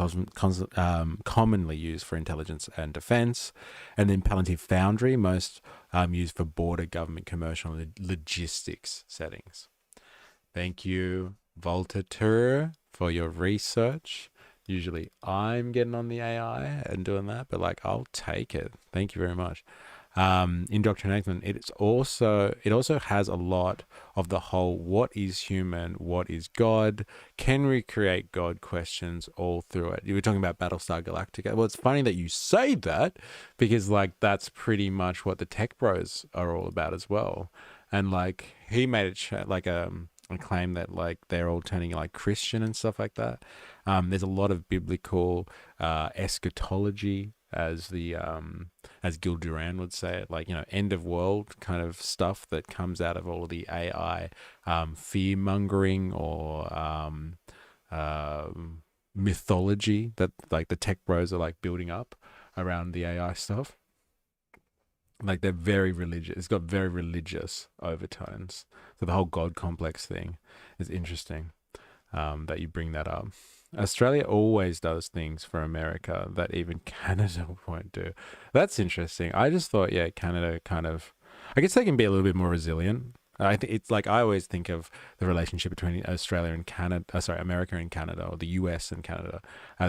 commonly used for intelligence and defense, and then Palantir Foundry, most used for border, government, commercial, and logistics settings. Thank you, Voltateur, for your research. Usually I'm getting on the AI and doing that, but like, I'll take it. Thank you very much. Indoctrination, it also has a lot of the whole what is human, what is God, can we create God questions all through it. You were talking about Battlestar Galactica. Well, it's funny that you say that, because like that's pretty much what the tech bros are all about as well. And like he made it like a claim that like they're all turning like Christian and stuff like that. There's a lot of biblical eschatology as the as Gil Duran would say it, like, you know, end of world kind of stuff that comes out of all of the AI fear mongering or mythology that like the tech bros are like building up around the AI stuff. Like they're very religious. It's got very religious overtones. So the whole God complex thing is interesting that you bring that up. Australia always does things for America that even Canada won't do. That's interesting. I just thought, yeah, Canada kind of, I guess they can be a little bit more resilient. I think it's like I always think of the relationship between Australia and Canada, America and Canada, or the US and Canada,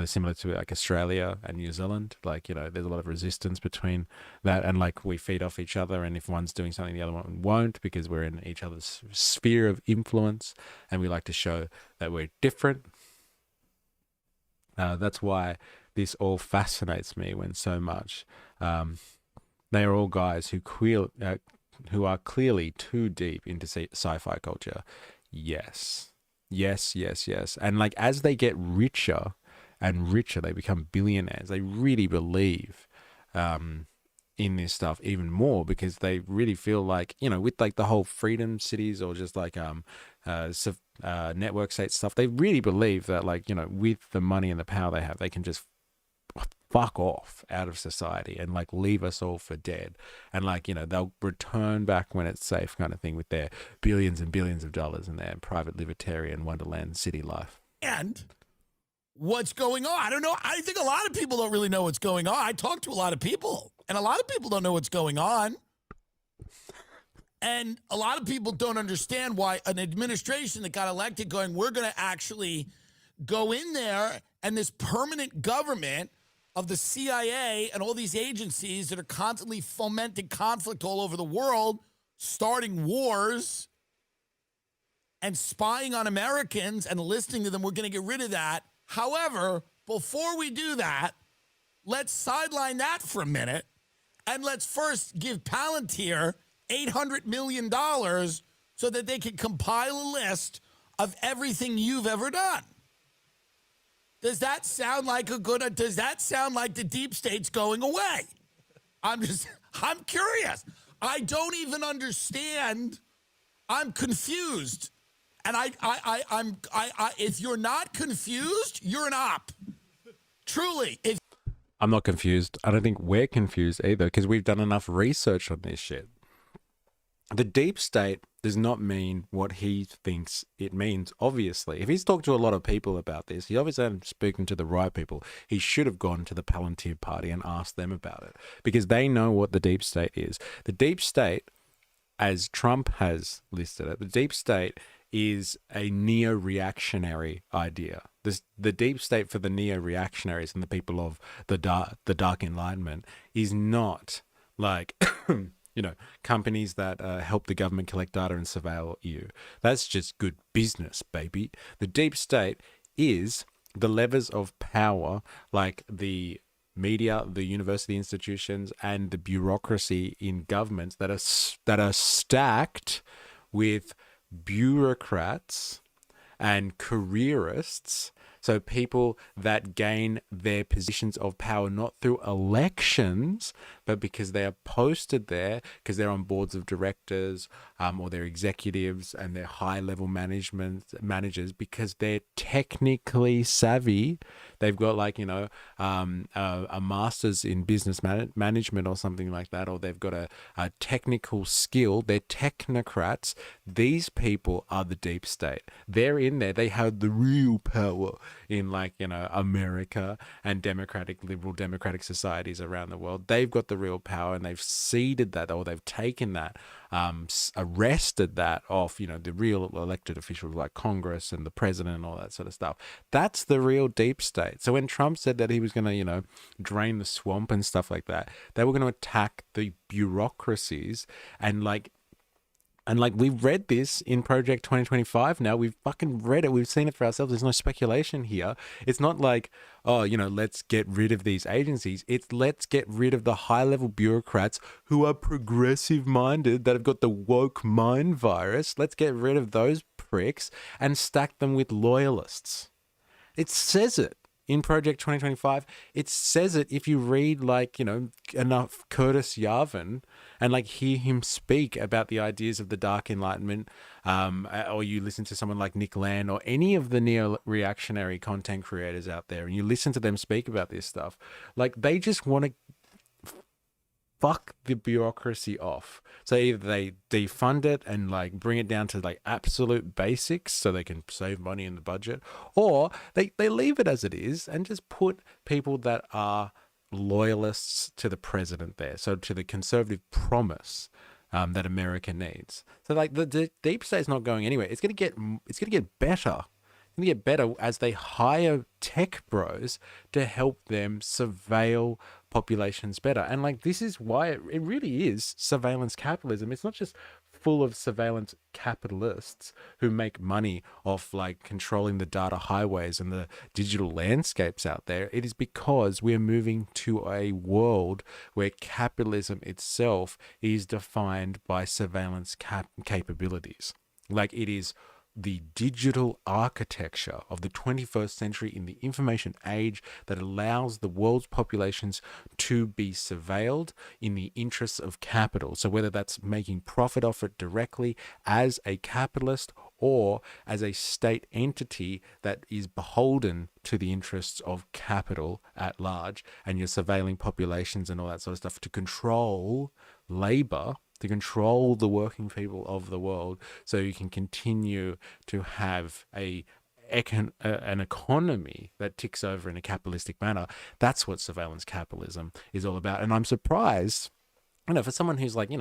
similar to like Australia and New Zealand. Like, you know, there's a lot of resistance between that, and like we feed off each other, and if one's doing something, the other one won't, because we're in each other's sphere of influence, and we like to show that we're different. That's why this all fascinates me when so much. They are all guys who are clearly too deep into sci-fi culture. Yes. And like as they get richer and richer, they become billionaires. They really believe in this stuff even more, because they really feel like, you know, with like the whole freedom cities or just like network state stuff, they really believe that, like, you know, with the money and the power they have, they can just fuck off out of society and like leave us all for dead, and like, you know, they'll return back when it's safe, kind of thing, with their billions and billions of dollars and their private libertarian wonderland city life. And what's going on? I don't know. I think a lot of people don't really know what's going on. I talk to a lot of people, and a lot of people don't know what's going on. And a lot of people don't understand why an administration that got elected going, we're going to actually go in there, and this permanent government of the CIA and all these agencies that are constantly fomenting conflict all over the world, starting wars and spying on Americans and listening to them, we're going to get rid of that. However, before we do that, let's sideline that for a minute, and let's first give Palantir $800 million so that they can compile a list of everything you've ever done. Does that sound like does that sound like the deep state's going away? I'm curious. I don't even understand. I'm confused. And if you're not confused, you're an op. Truly. I'm not confused. I don't think we're confused either, because we've done enough research on this shit. The deep state does not mean what he thinks it means, obviously. If he's talked to a lot of people about this, he obviously hasn't spoken to the right people. He should have gone to the Palantir party and asked them about it, because they know what the deep state is. The deep state, as Trump has listed it, the deep state is a neo-reactionary idea. The deep state for the neo-reactionaries and the people of the dark enlightenment is not like... you know, companies that help the government collect data and surveil you. That's just good business, baby. The deep state is the levers of power, like the media, the university institutions, and the bureaucracy in governments that are stacked with bureaucrats and careerists. So people that gain their positions of power not through elections, but because they are posted there, because they're on boards of directors, or they're executives and they're high-level managers, because they're technically savvy. They've got, like, you know, a master's in business management or something like that, or they've got a technical skill. They're technocrats. These people are the deep state. They're in there. They have the real power in, like, you know, America and liberal democratic societies around the world. They've got the real power, and they've ceded that, or they've taken that, arrested that off, you know, the real elected officials like Congress and the president and all that sort of stuff. That's the real deep state. So when Trump said that he was going to, you know, drain the swamp and stuff like that, they were going to attack the bureaucracies and like we've read this in Project 2025 now. We've fucking read it. We've seen it for ourselves. There's no speculation here. It's not like, oh, you know, let's get rid of these agencies. It's let's get rid of the high-level bureaucrats who are progressive-minded, that have got the woke mind virus. Let's get rid of those pricks and stack them with loyalists. It says it. in Project 2025. It says it if you read, like, enough Curtis Yarvin and, like, hear him speak about the ideas of the Dark Enlightenment, or you listen to someone like Nick Land or any of the neo-reactionary content creators out there, and you listen to them speak about this stuff, like, they just want to fuck the bureaucracy off. So either they defund it and, like, bring it down to, like, absolute basics so they can save money in the budget, or they leave it as it is and just put people that are loyalists to the president there, so to the conservative promise that America needs. So, like, the deep state's not going anywhere. It's gonna get better. It's gonna get better as they hire tech bros to help them surveil populations better. And, like, this is why it really is surveillance capitalism. It's not just full of surveillance capitalists who make money off, like, controlling the data highways and the digital landscapes out there. It is because we're moving to a world where capitalism itself is defined by surveillance capabilities. Like, it is the digital architecture of the 21st century in the information age that allows the world's populations to be surveilled in the interests of capital. So whether that's making profit off it directly as a capitalist or as a state entity that is beholden to the interests of capital at large, and you're surveilling populations and all that sort of stuff to control labor, to control the working people of the world, so you can continue to have an economy that ticks over in a capitalistic manner. That's what surveillance capitalism is all about. And I'm surprised, for someone who's, like,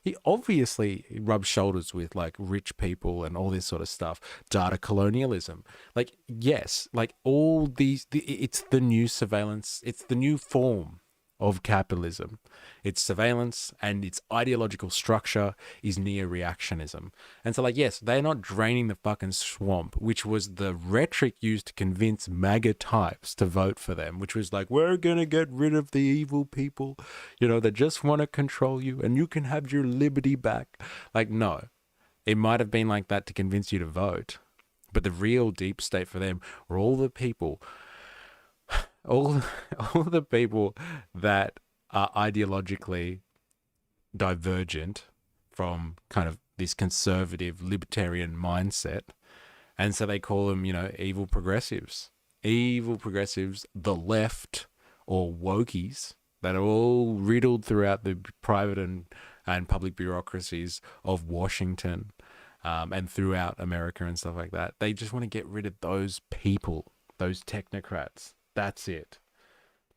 he obviously rubs shoulders with, like, rich people and all this sort of stuff, data colonialism. Like, yes, like, all these, it's the new surveillance, it's the new form of capitalism. Its surveillance and its ideological structure is neo-reactionism. And so, like, yes, they're not draining the fucking swamp, which was the rhetoric used to convince MAGA types to vote for them, which was like, we're going to get rid of the evil people, that just want to control you and you can have your liberty back. Like, no, it might have been like that to convince you to vote. But the real deep state for them were all the people that are ideologically divergent from kind of this conservative libertarian mindset. And so they call them, evil progressives, the left, or wokies, that are all riddled throughout the private and public bureaucracies of Washington and throughout America and stuff like that. They just want to get rid of those people, those technocrats. That's it.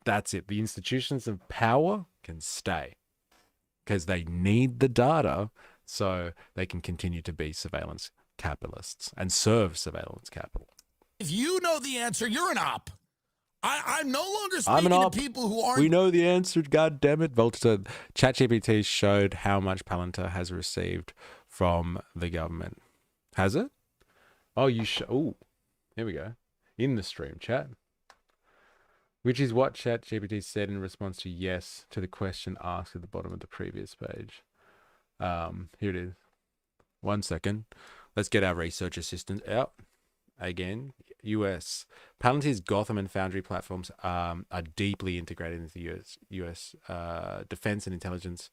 The institutions of power can stay because they need the data so they can continue to be surveillance capitalists and serve surveillance capital. If you know the answer, you're an op. I'm no longer I'm speaking an to op. people who aren't. We know the answer, God damn it. Volta, ChatGPT showed how much Palantir has received from the government. Has it? Oh, here we go. In the stream chat. Which is what ChatGPT said in response to yes to the question asked at the bottom of the previous page. Here it is. 1 second. Let's get our research assistant out. Again, US. Palantir's Gotham and Foundry platforms are deeply integrated into US defense and intelligence,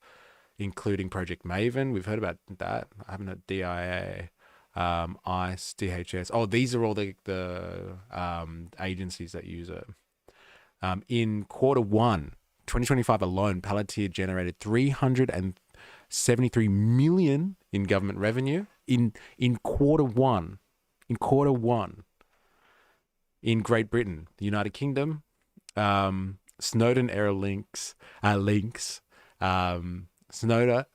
including Project Maven. We've heard about that. I haven't heard DIA, ICE, DHS. Oh, these are all the agencies that use it. In quarter 1, 2025 alone, Palantir generated $373 million in government revenue in quarter 1. In quarter 1, in Great Britain, the United Kingdom, Snowden era leaks, Snowden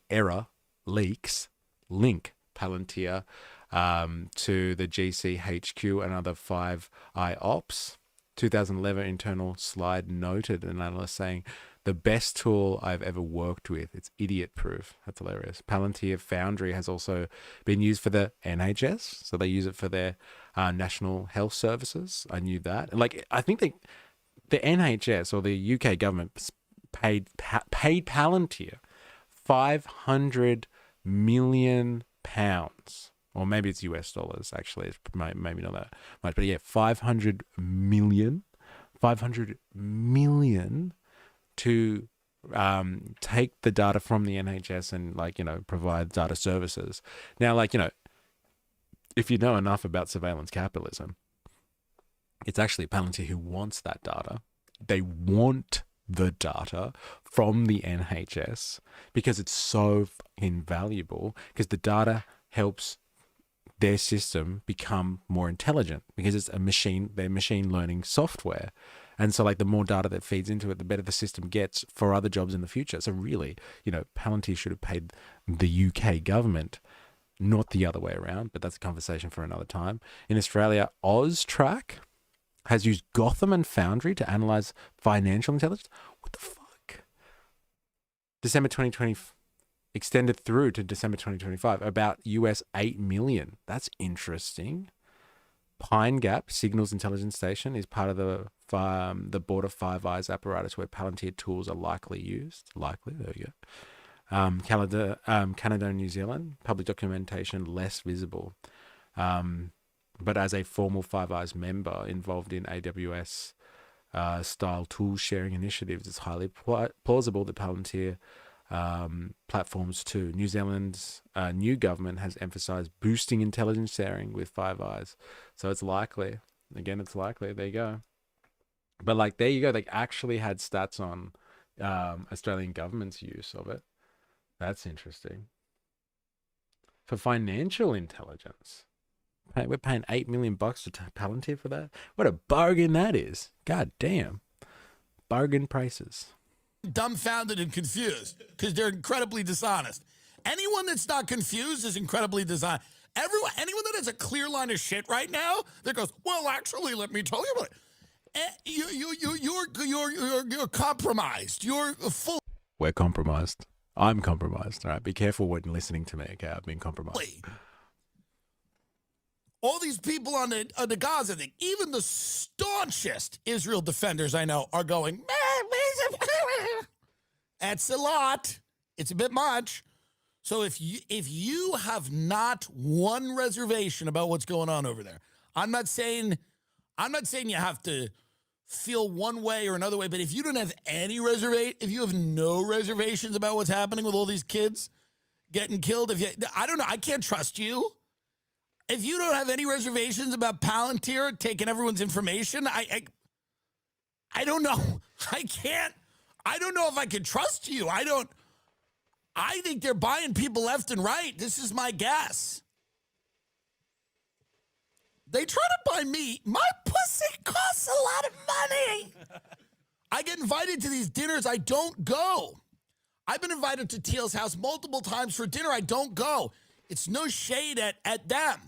era leaks link Palantir to the GCHQ and other Five Eye Ops. 2011 internal slide noted an analyst saying, the best tool I've ever worked with. It's idiot proof. That's hilarious. Palantir Foundry has also been used for the NHS. So they use it for their national health services. I knew that. Like, I think the NHS or the UK government paid Palantir £500 million or maybe it's US dollars. Actually, it's maybe not that much, but yeah, 500 million to take the data from the NHS and like, you know, provide data services. Now, like, you know, if you know enough about surveillance capitalism, it's actually Palantir who wants that data. They want the data from the NHS because it's so invaluable, because the data helps their system become more intelligent because it's their machine learning software. And so like the more data that feeds into it, the better the system gets for other jobs in the future. So really, you know, Palantir should have paid the UK government, not the other way around, but that's a conversation for another time. In Australia, AusTrack has used Gotham and Foundry to analyze financial intelligence. What the fuck? December 2020 extended through to December 2025, about US 8 million. That's interesting. Pine Gap Signals Intelligence Station is part of the Border Five Eyes apparatus where Palantir tools are likely used. Likely, there we go. Canada and New Zealand, public documentation less visible. But as a formal Five Eyes member involved in AWS style tool sharing initiatives, it's highly plausible that Palantir platforms too. New Zealand's new government has emphasized boosting intelligence sharing with Five Eyes. So it's likely. Again, it's likely. There you go. But like, there you go. They actually had stats on Australian government's use of it. That's interesting. For financial intelligence. We're paying $8 million to Palantir for that. What a bargain that is. God damn. Bargain prices. Dumbfounded and confused because they're incredibly dishonest. Anyone that's not confused is incredibly dishonest. Anyone that has a clear line of shit right now that goes, well, actually, let me tell you about it. You're compromised. You're full. We're compromised. I'm compromised. All right. Be careful when listening to me. Okay. I've been compromised. All these people on the Gaza thing, even the staunchest Israel defenders I know are going, that's a lot. It's a bit much. So if you have not one reservation about what's going on over there, I'm not saying you have to feel one way or another way, but if you don't have any if you have no reservations about what's happening with all these kids getting killed, I don't know, I can't trust you. If you don't have any reservations about Palantir taking everyone's information, I don't know. I don't know if I can trust you. I think they're buying people left and right. This is my guess. They try to buy me. My pussy costs a lot of money. I get invited to these dinners. I don't go. I've been invited to Teal's house multiple times for dinner. I don't go. It's no shade at them.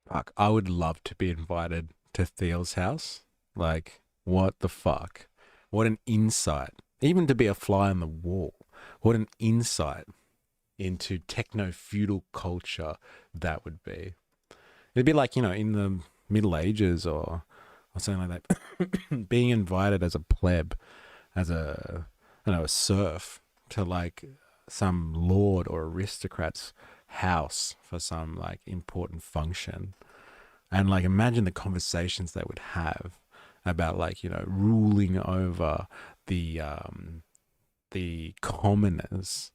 Fuck, I would love to be invited to Thiel's house. Like, what the fuck? What an insight. Even to be a fly on the wall. What an insight into techno-feudal culture that would be. It'd be like, you know, in the Middle Ages or something like that, being invited as a pleb, as a serf to like some lord or aristocrat's house for some like important function. And like, imagine the conversations they would have about like, you know, ruling over the commoners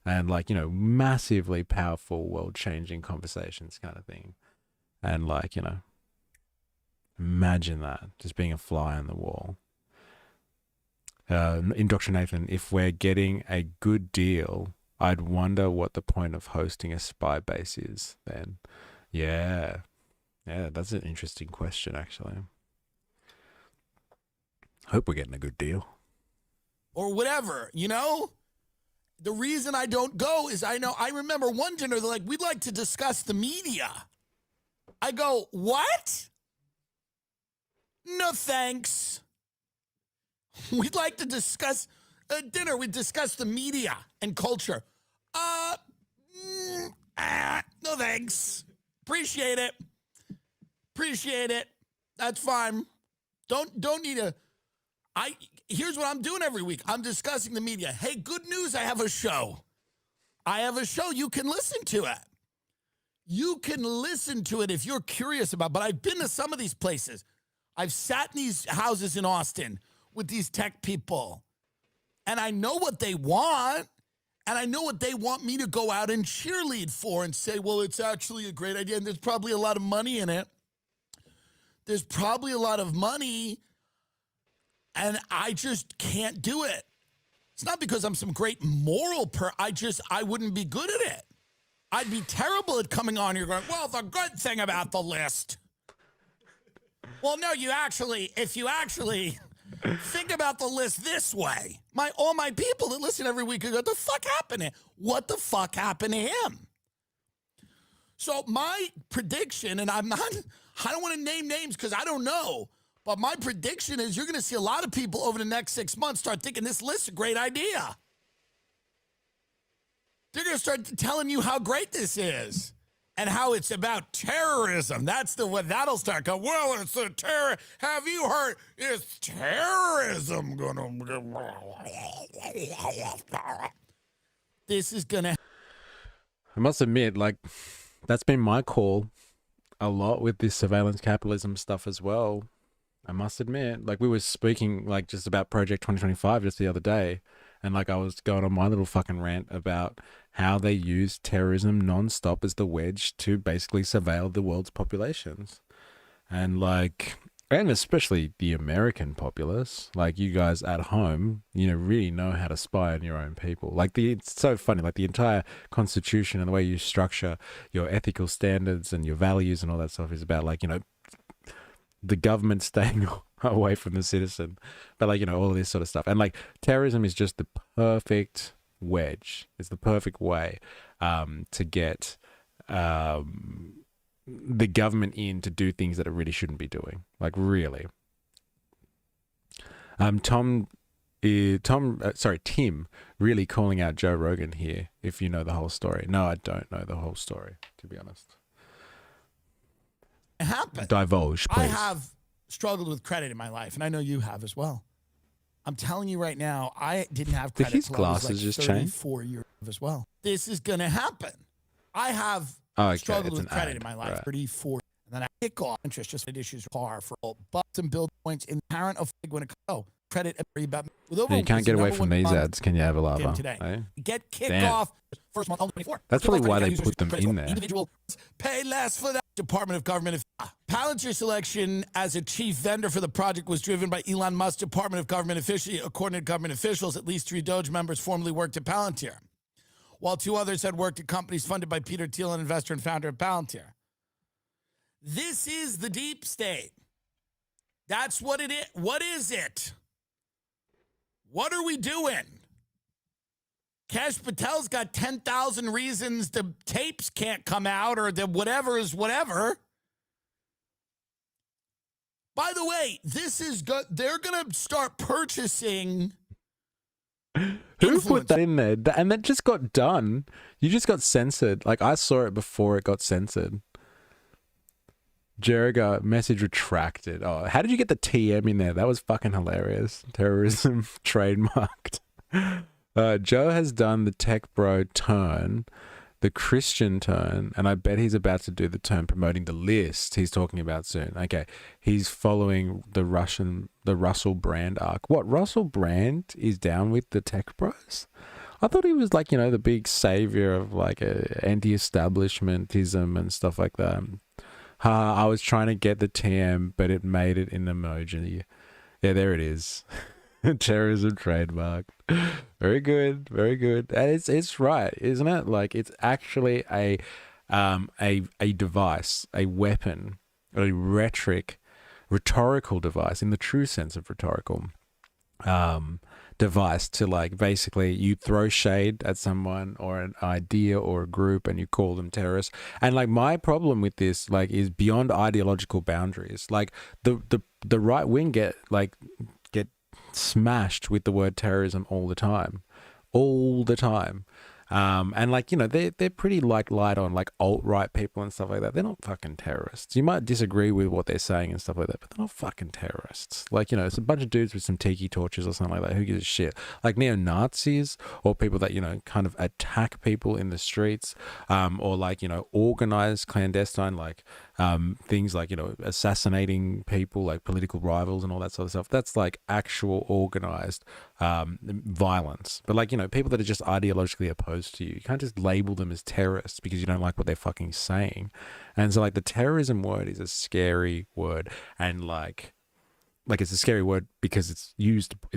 and like, you know, massively powerful world-changing conversations kind of thing. And like, you know, imagine that, just being a fly on the wall. Indoctrination, if we're getting a good deal, I'd wonder what the point of hosting a spy base is then. Yeah, that's an interesting question, actually. Hope we're getting a good deal. Or whatever, you know? The reason I don't go is I remember one dinner, they're like, we'd like to discuss the media. I go, what? No, thanks. We'd like to discuss dinner. We discuss the media and culture. No, thanks. Appreciate it. That's fine. Don't need a. Here's what I'm doing every week. I'm discussing the media. Hey, good news. I have a show. You can listen to it. You can listen to it if you're curious about, but I've been to some of these places. I've sat in these houses in Austin with these tech people, and I know what they want, and I know what they want me to go out and cheerlead for and say, well, it's actually a great idea, and there's probably a lot of money in it. There's probably a lot of money, and I just can't do it. It's not because I'm some great moral I wouldn't be good at it. I'd be terrible at coming on here going, well, the good thing about the list. Well, no, if you actually think about the list this way, all my people that listen every week go, what the fuck happened to him? What the fuck happened to him? So my prediction, and I don't want to name names because I don't know, but my prediction is you're going to see a lot of people over the next 6 months start thinking this list's a great idea. They're going to start telling you how great this is and how it's about terrorism. That's that'll start going, well, it's a terror. Have you heard? It's terrorism going to. This is going to. I must admit, like, that's been my call a lot with this surveillance capitalism stuff as well. I must admit, like, we were speaking like just about Project 2025 just the other day, and like I was going on my little fucking rant about how they use terrorism nonstop as the wedge to basically surveil the world's populations, and like, and especially the American populace, like you guys at home, really know how to spy on your own people. Like it's so funny, like the entire Constitution and the way you structure your ethical standards and your values and all that stuff is about like, the government staying away from the citizen, but like, all of this sort of stuff. And like terrorism is just the perfect wedge. It's the perfect way to get the government in to do things that it really shouldn't be doing. Like really. Tim really calling out Joe Rogan here, if you know the whole story. No, I don't know the whole story, to be honest. Happen. Divulge, please. I have struggled with credit in my life, and I know you have as well. I'm telling you right now, I didn't have credit. Did his until I was glasses like just change? 34 years as well. This is going to happen. I have struggled with credit in my life. Right. 34, and then I kick off interest just issues par for bucks and build points in parent of when it goes. Credit about with over. You can't get away from these ads. Can you have a lava? Today. Eh? Get kicked off first month 24. That's probably why they put them in there. Individual pay less for that. Department of Government. Palantir selection as a chief vendor for the project was driven by Elon Musk's Department of Government officially. According to government officials, at least 3 Doge members formerly worked at Palantir, while 2 others had worked at companies funded by Peter Thiel, an investor and founder of Palantir. This is the deep state. That's what it is. What is it? What are we doing? Cash Patel's got 10,000 reasons the tapes can't come out or the whatever is whatever. By the way, this is good. They're going to start purchasing. Who put that in there? And that just got done. You just got censored. Like, I saw it before it got censored. Jerriga, message retracted. Oh, how did you get the TM in there? That was fucking hilarious. Terrorism trademarked. Joe has done the tech bro turn, the Christian turn, and I bet he's about to do the turn promoting the list he's talking about soon. Okay, he's following the Russell Brand arc. What, Russell Brand is down with the tech bros? I thought he was like, the big savior of like anti-establishmentism and stuff like that. I was trying to get the TM, but it made it in emoji. Yeah, there it is. Terrorism trademark. Very good, very good. And it's right, isn't it? Like, it's actually a device, a weapon, a rhetorical device in the true sense of rhetorical device to, like, basically you throw shade at someone or an idea or a group and you call them terrorists. And like, my problem with this, like, is beyond ideological boundaries. Like, the right wing get smashed with the word terrorism all the time. And like, you know, they're pretty like light on like alt-right people and stuff like that. They're not fucking terrorists. You might disagree with what they're saying and stuff like that, but they're not fucking terrorists. Like, you know, it's a bunch of dudes with some tiki torches or something like that. Who gives a shit? Like neo-Nazis or people that, you know, kind of attack people in the streets, or like, you know, organized clandestine, like things like, you know, assassinating people, like political rivals and all that sort of stuff. That's like actual organized violence. But like, you know, people that are just ideologically opposed to you can't just label them as terrorists because you don't like what they're fucking saying. And so like the terrorism word is a scary word, and like it's a scary word because it's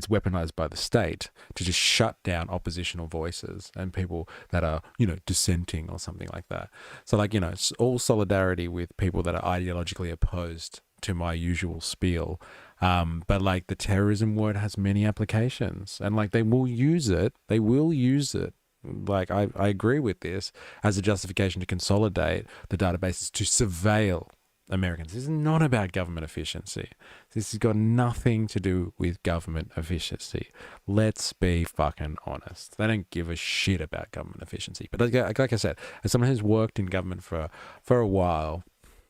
weaponized by the state to just shut down oppositional voices and people that are, you know, dissenting or something like that. So like, you know, it's all solidarity with people that are ideologically opposed to my usual spiel. But like the terrorism word has many applications, and like they will use it. Like I agree with this as a justification to consolidate the databases to surveil Americans. This is not about government efficiency. This has got nothing to do with government efficiency. Let's be fucking honest. They don't give a shit about government efficiency. But like I said, as someone who's worked in government for a while,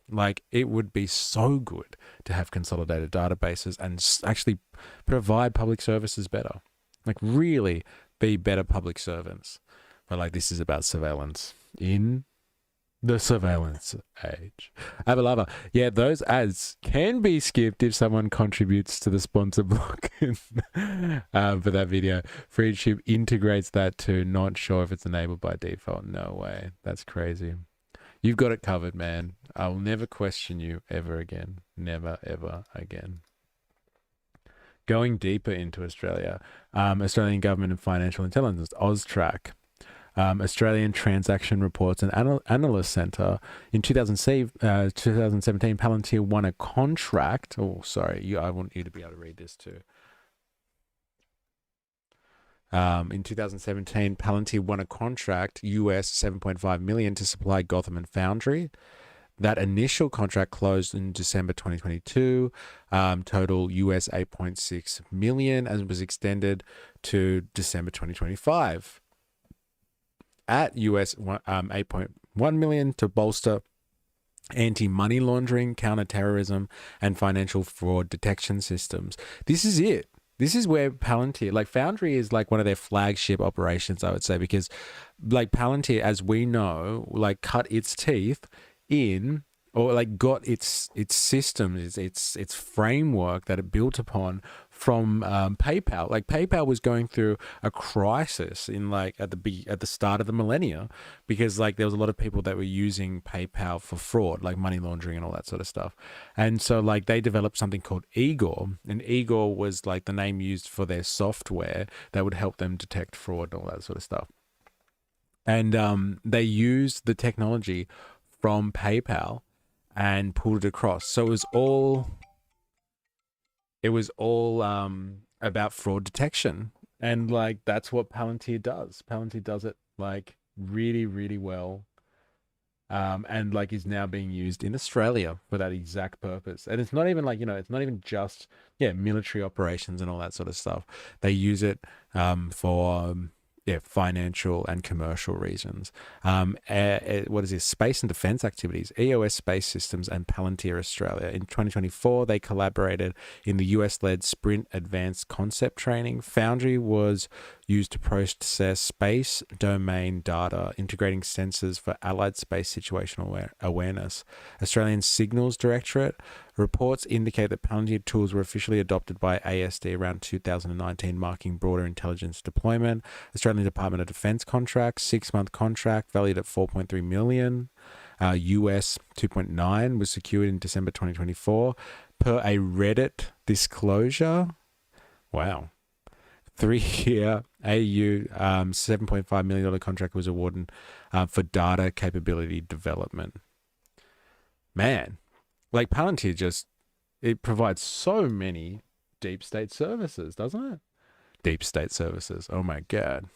like it would be so good to have consolidated databases and actually provide public services better. Like really be better public servants. But like this is about surveillance in the surveillance age. Avalava. Yeah, those ads can be skipped if someone contributes to the sponsor block for that video. FreeTube integrates that too. Not sure if it's enabled by default. No way. That's crazy. You've got it covered, man. I will never question you ever again. Never, ever again. Going deeper into Australia, Australian Government and Financial Intelligence, AUSTRAC. Australian Transaction Reports and Analyst Centre. In 2017, Palantir won a contract. Oh, sorry, I want you to be able to read this too. In 2017, Palantir won a contract, US $7.5 million, to supply Gotham and Foundry. That initial contract closed in December 2022, total US $8.6 million, and was extended to December 2025. At US $8.1 million to bolster anti-money laundering, counter-terrorism, and financial fraud detection systems. This is it. This is where Palantir, like Foundry is like one of their flagship operations, I would say, because like Palantir, as we know, like cut its teeth in, or like got its systems, its framework that it built upon from PayPal. Like PayPal was going through a crisis in like at the start of the millennia, because like there was a lot of people that were using PayPal for fraud, like money laundering and all that sort of stuff. And so like they developed something called Igor, and Igor was like the name used for their software that would help them detect fraud and all that sort of stuff. And they used the technology from PayPal and pulled it across. So it was all about fraud detection. And like that's what Palantir does. Palantir does it like really, really well. And like is now being used in Australia for that exact purpose. And it's not even like, you know, it's not even just military operations and all that sort of stuff. They use it for financial and commercial reasons. What is this? Space and defense activities, EOS Space Systems and Palantir Australia. In 2024, they collaborated in the US-led Sprint Advanced Concept Training. Foundry was used to process space domain data, integrating sensors for allied space situational awareness. Australian Signals Directorate reports indicate that Palantir tools were officially adopted by ASD around 2019, marking broader intelligence deployment. Australian Department of Defense contract, 6-month contract valued at $4.3 million. US 2.9 was secured in December 2024 per a Reddit disclosure. Wow. 3-year AU $7.5 million contract was awarded for data capability development. Man, like Palantir it provides so many deep state services, doesn't it? Deep state services. Oh my God.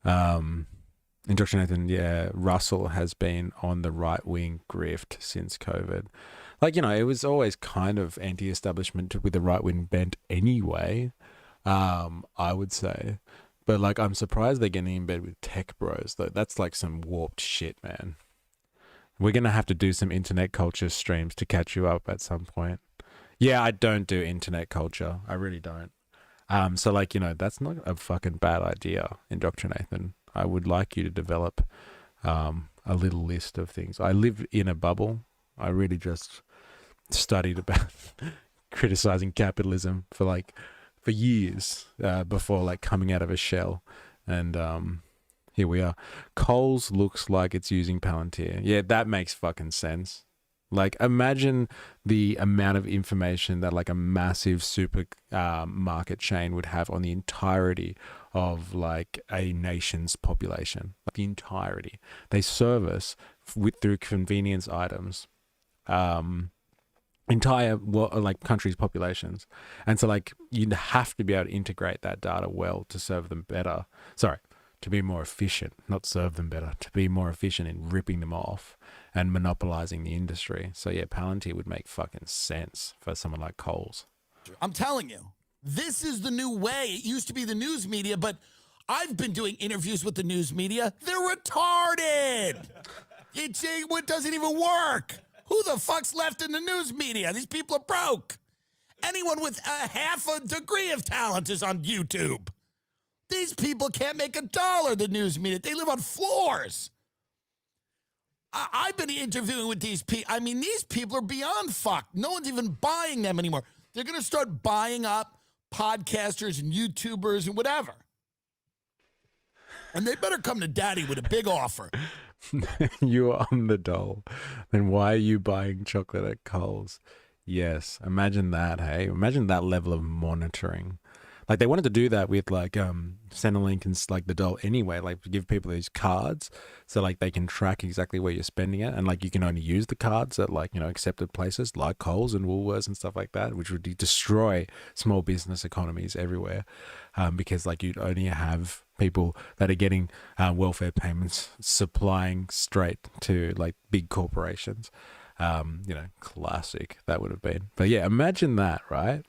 Dr. Nathan, Russell has been on the right-wing grift since COVID. Like, you know, it was always kind of anti-establishment with the right-wing bent anyway, I would say. But like, I'm surprised they're getting in bed with tech bros, though. That's like some warped shit, man. We're going to have to do some internet culture streams to catch you up at some point. Yeah, I don't do internet culture. I really don't. So like, that's not a fucking bad idea, Indoctrinathan. I would like you to develop a little list of things. I live in a bubble. I really just studied about criticizing capitalism for years before like coming out of a shell. And here we are. Coles looks like it's using Palantir. Yeah, that makes fucking sense. Like, imagine the amount of information that like a massive super market chain would have on the entirety of like a nation's population. Like the entirety. They service through convenience items entire like countries' populations. And so like you'd have to be able to integrate that data well to serve them better. Sorry, to be more efficient, not serve them better, to be more efficient in ripping them off and monopolizing the industry. So yeah, Palantir would make fucking sense for someone like Coles. I'm telling you, this is the new way. It used to be the news media, but I've been doing interviews with the news media. They're retarded. It doesn't even work. Who the fuck's left in the news media? These people are broke. Anyone with a half a degree of talent is on YouTube. These people can't make $1, the news media. They live on floors. I've been interviewing with these people. I mean, these people are beyond fucked. No one's even buying them anymore. They're going to start buying up podcasters and YouTubers and whatever. And they better come to Daddy with a big offer. You're on the dole. Then why are you buying chocolate at Coles? Yes. Imagine that, hey? Imagine that level of monitoring. Like they wanted to do that with like Centrelink and like the dole anyway, like to give people these cards so like they can track exactly where you're spending it, and like you can only use the cards at like accepted places like Coles and Woolworths and stuff like that, which would destroy small business economies everywhere, because like you'd only have people that are getting welfare payments supplying straight to like big corporations. Classic that would have been. But yeah, imagine that, right?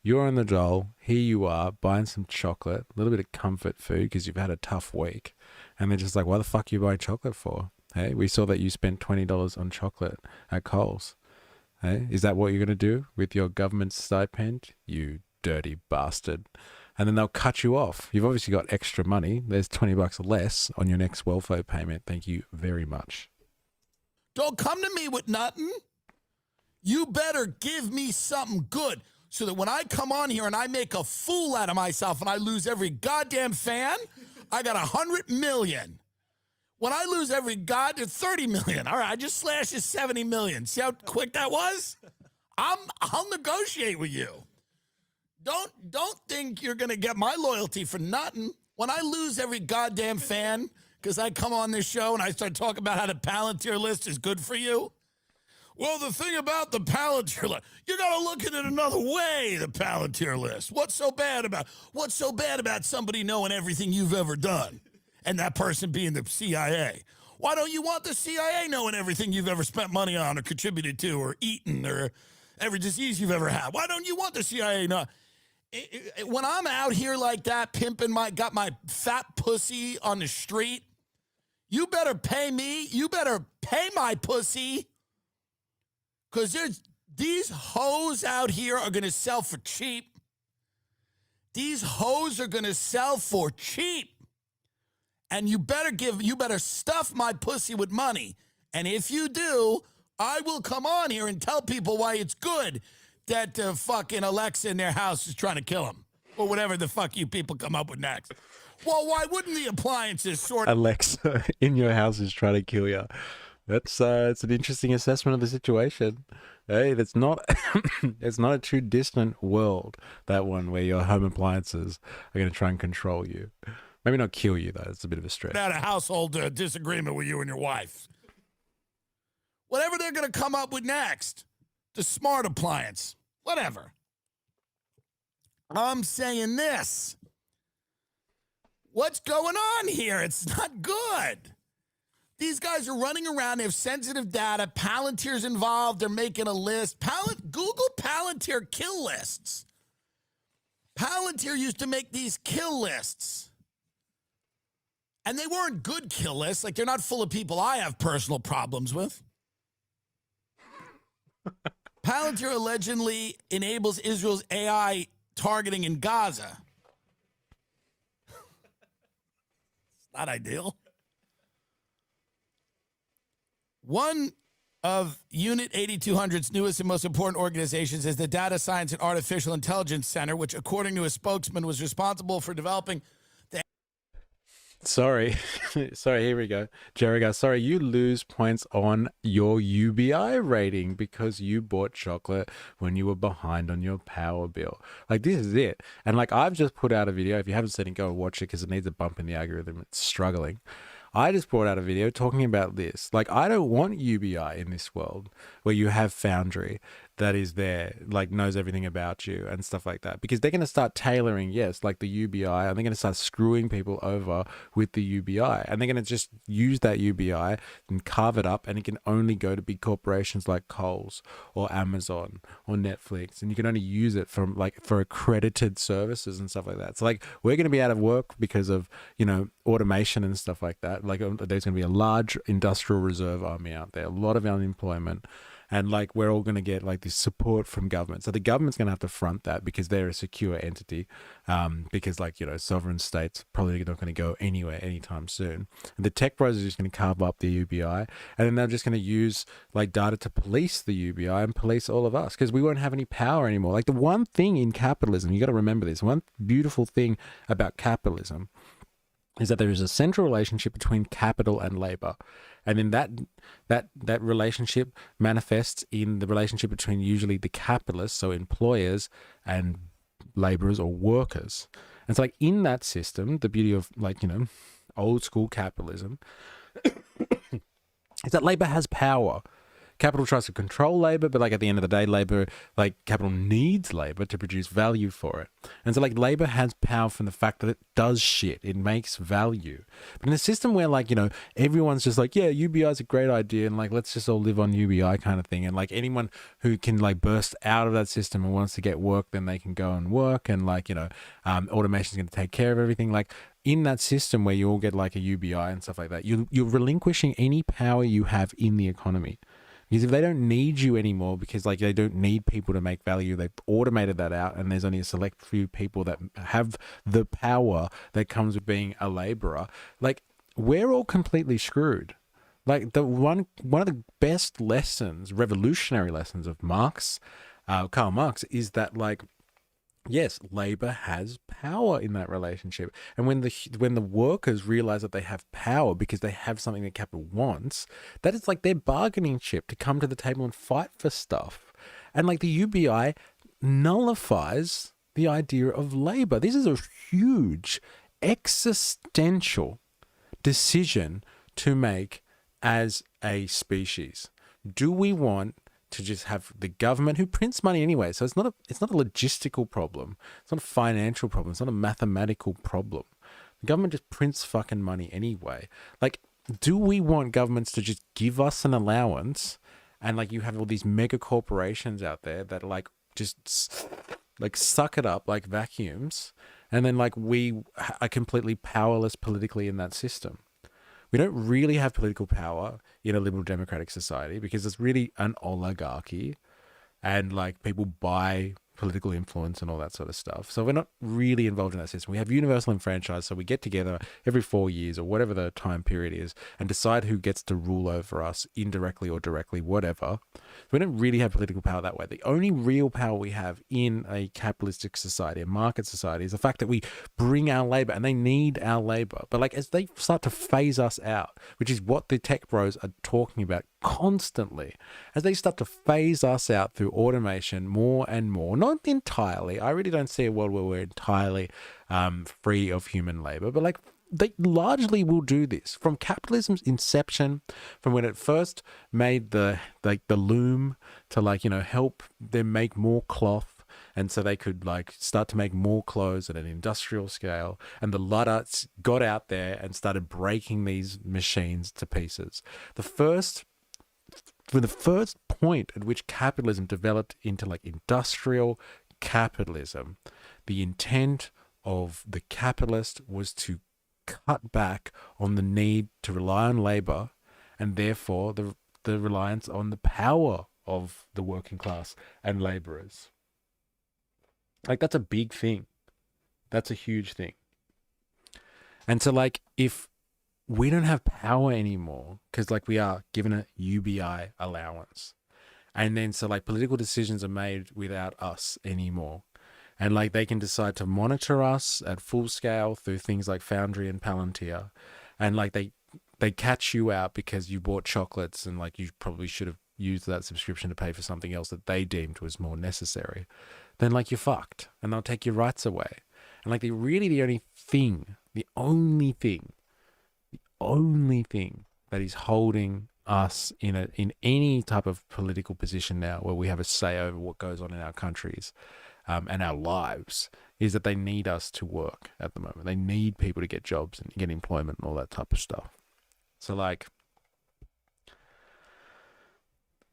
You're on the dole, here you are, buying some chocolate, a little bit of comfort food because you've had a tough week. And they're just like, why the fuck are you buying chocolate for? Hey, we saw that you spent $20 on chocolate at Coles. Hey, is that what you're going to do with your government stipend? You dirty bastard. And then they'll cut you off. You've obviously got extra money. There's $20 less on your next welfare payment. Thank you very much. Don't come to me with nothing. You better give me something good. So that when I come on here and I make a fool out of myself and I lose every goddamn fan, I got 100 million. When I lose every 30 million. All right, I just slashed his 70 million. See how quick that was? I'll negotiate with you. Don't think you're gonna get my loyalty for nothing. When I lose every goddamn fan because I come on this show and I start talking about how the Palantir list is good for you. Well, the thing about the Palantir list, you got to look at it another way, the Palantir list. What's so bad about somebody knowing everything you've ever done and that person being the CIA? Why don't you want the CIA knowing everything you've ever spent money on or contributed to or eaten or every disease you've ever had? Why don't you want the CIA know? When I'm out here like that, got my fat pussy on the street, you better pay me. You better pay my pussy. Because these hoes out here are going to sell for cheap. These hoes are going to sell for cheap. And you better stuff my pussy with money. And if you do, I will come on here and tell people why it's good that fucking Alexa in their house is trying to kill them. Or whatever the fuck you people come up with next. Well, why wouldn't the appliances sort of... Alexa in your house is trying to kill you. That's it's an interesting assessment of the situation. Hey, that's not it's not a too distant world, that one where your home appliances are going to try and control you. Maybe not kill you though. It's a bit of a stretch. Had a household disagreement with you and your wife. Whatever they're going to come up with next, the smart appliance, whatever. I'm saying this. What's going on here? It's not good. These guys are running around. They have sensitive data. Palantir's involved. They're making a list. Google Palantir kill lists. Palantir used to make these kill lists. And they weren't good kill lists. Like, they're not full of people I have personal problems with. Palantir allegedly enables Israel's AI targeting in Gaza. It's not ideal. One of Unit 8200's newest and most important organizations is the Data Science and Artificial Intelligence Center, which, according to a spokesman, was responsible for developing the... Sorry, here we go. Jerriga, sorry, you lose points on your UBI rating because you bought chocolate when you were behind on your power bill. Like, this is it. And like, I've just put out a video. If you haven't seen it, go watch it because it needs a bump in the algorithm. It's struggling. I just brought out a video talking about this. Like, I don't want UBI in this world where you have Foundry that is there, like, knows everything about you and stuff like that. Because they're going to start tailoring, yes, like the UBI, and they're going to start screwing people over with the UBI. And they're going to just use that UBI and carve it up, and it can only go to big corporations like Kohl's or Amazon or Netflix. And you can only use it from, like, for accredited services and stuff like that. So, like, we're going to be out of work because of, you know, automation and stuff like that. Like, there's going to be a large industrial reserve army out there, a lot of unemployment. And like, we're all going to get like this support from government. So the government's going to have to front that because they're a secure entity. Because, like, you know, sovereign states probably not going to go anywhere anytime soon. And the tech bros are just going to carve up the UBI, and then they're just going to use like data to police the UBI and police all of us because we won't have any power anymore. Like, the one thing in capitalism, you got to remember this, one beautiful thing about capitalism is that there is a central relationship between capital and labor. And then that relationship manifests in the relationship between usually the capitalists, so employers, and laborers or workers. And so, like, in that system, the beauty of, like, you know, old school capitalism is that labor has power. Capital tries to control labor, but like, at the end of the day, labor, like, capital needs labor to produce value for it. And so, like, labor has power from the fact that it does shit. It makes value. But in a system where, like, you know, everyone's just like, yeah, UBI is a great idea, and like, let's just all live on UBI kind of thing. And like, anyone who can like burst out of that system and wants to get work, then they can go and work. And like, you know, automation is going to take care of everything. Like, in that system where you all get like a UBI and stuff like that, you're relinquishing any power you have in the economy. Because if they don't need you anymore, because like, they don't need people to make value, they've automated that out, and there's only a select few people that have the power that comes with being a laborer. Like, we're all completely screwed. Like, the one of the best lessons, revolutionary lessons of Karl Marx, is that, like, yes, labor has power in that relationship. And when the workers realize that they have power because they have something that capital wants, that is like their bargaining chip to come to the table and fight for stuff. And like, the UBI nullifies the idea of labor. This is a huge existential decision to make as a species. Do we want to just have the government, who prints money anyway? So it's not a logistical problem. It's not a financial problem. It's not a mathematical problem. The government just prints fucking money anyway. Like, do we want governments to just give us an allowance, and like, you have all these mega corporations out there that like just like suck it up like vacuums, and then like, we are completely powerless politically in that system? We don't really have political power in a liberal democratic society because it's really an oligarchy, and like, people buy political influence and all that sort of stuff. So we're not really involved in that system. We have universal enfranchise, so we get together every 4 years or whatever the time period is and decide who gets to rule over us indirectly or directly, whatever. We don't really have political power that way. The only real power we have in a capitalistic society, a market society, is the fact that we bring our labor, and they need our labor. But like, as they start to phase us out, which is what the tech bros are talking about constantly, as they start to phase us out through automation more and more, not entirely. I really don't see a world where we're entirely free of human labor, but like, they largely will do this from capitalism's inception, from when it first made the loom to like, you know, help them make more cloth, and so they could like start to make more clothes at an industrial scale. And the Luddites got out there and started breaking these machines to pieces. The first point at which capitalism developed into like industrial capitalism, the intent of the capitalist was to cut back on the need to rely on labor, and therefore the reliance on the power of the working class and laborers. Like, that's a big thing. That's a huge thing. And so, like, if we don't have power anymore, because, like, we are given a UBI allowance, and then so, like, political decisions are made without us anymore, and, like, they can decide to monitor us at full scale through things like Foundry and Palantir, and, like, they catch you out because you bought chocolates, and, like, you probably should have used that subscription to pay for something else that they deemed was more necessary, then, like, you're fucked, and they'll take your rights away. And, like, the only thing that is holding us in any type of political position now where we have a say over what goes on in our countries and our lives is that they need us to work at the moment. They need people to get jobs and get employment and all that type of stuff. So, like,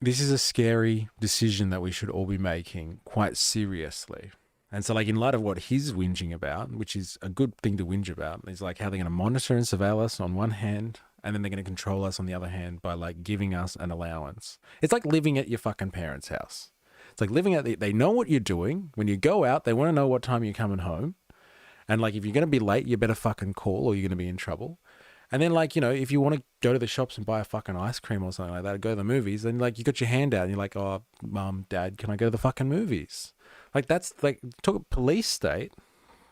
this is a scary decision that we should all be making quite seriously. And so, like, in light of what he's whinging about, which is a good thing to whinge about, is like how they're going to monitor and surveil us on one hand, and then they're going to control us on the other hand by, like, giving us an allowance. It's like living at your fucking parents' house. It's like living at they know what you're doing. When you go out, they want to know what time you're coming home. And, like, if you're going to be late, you better fucking call or you're going to be in trouble. And then, like, you know, if you want to go to the shops and buy a fucking ice cream or something like that, or go to the movies, then, like, you got your hand out and you're like, oh, Mum, Dad, can I go to the fucking movies? Like, that's, like, talk police state,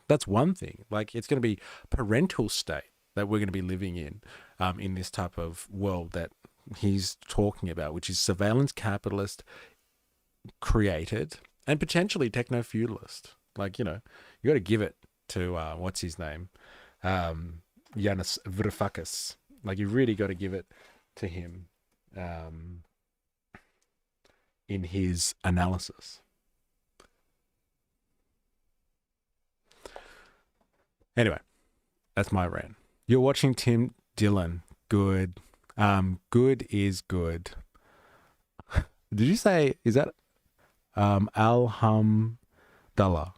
that's one thing. Like, it's going to be parental state that we're going to be living in this type of world that he's talking about, which is surveillance capitalist created and potentially techno-feudalist. Like, you know, you got to give it to, what's his name? Yanis Varoufakis. Like, you really got to give it to him in his analysis. Anyway, that's my rant. You're watching Tim Dillon. Good. Good is good. Did you say, is that Alhamdulillah?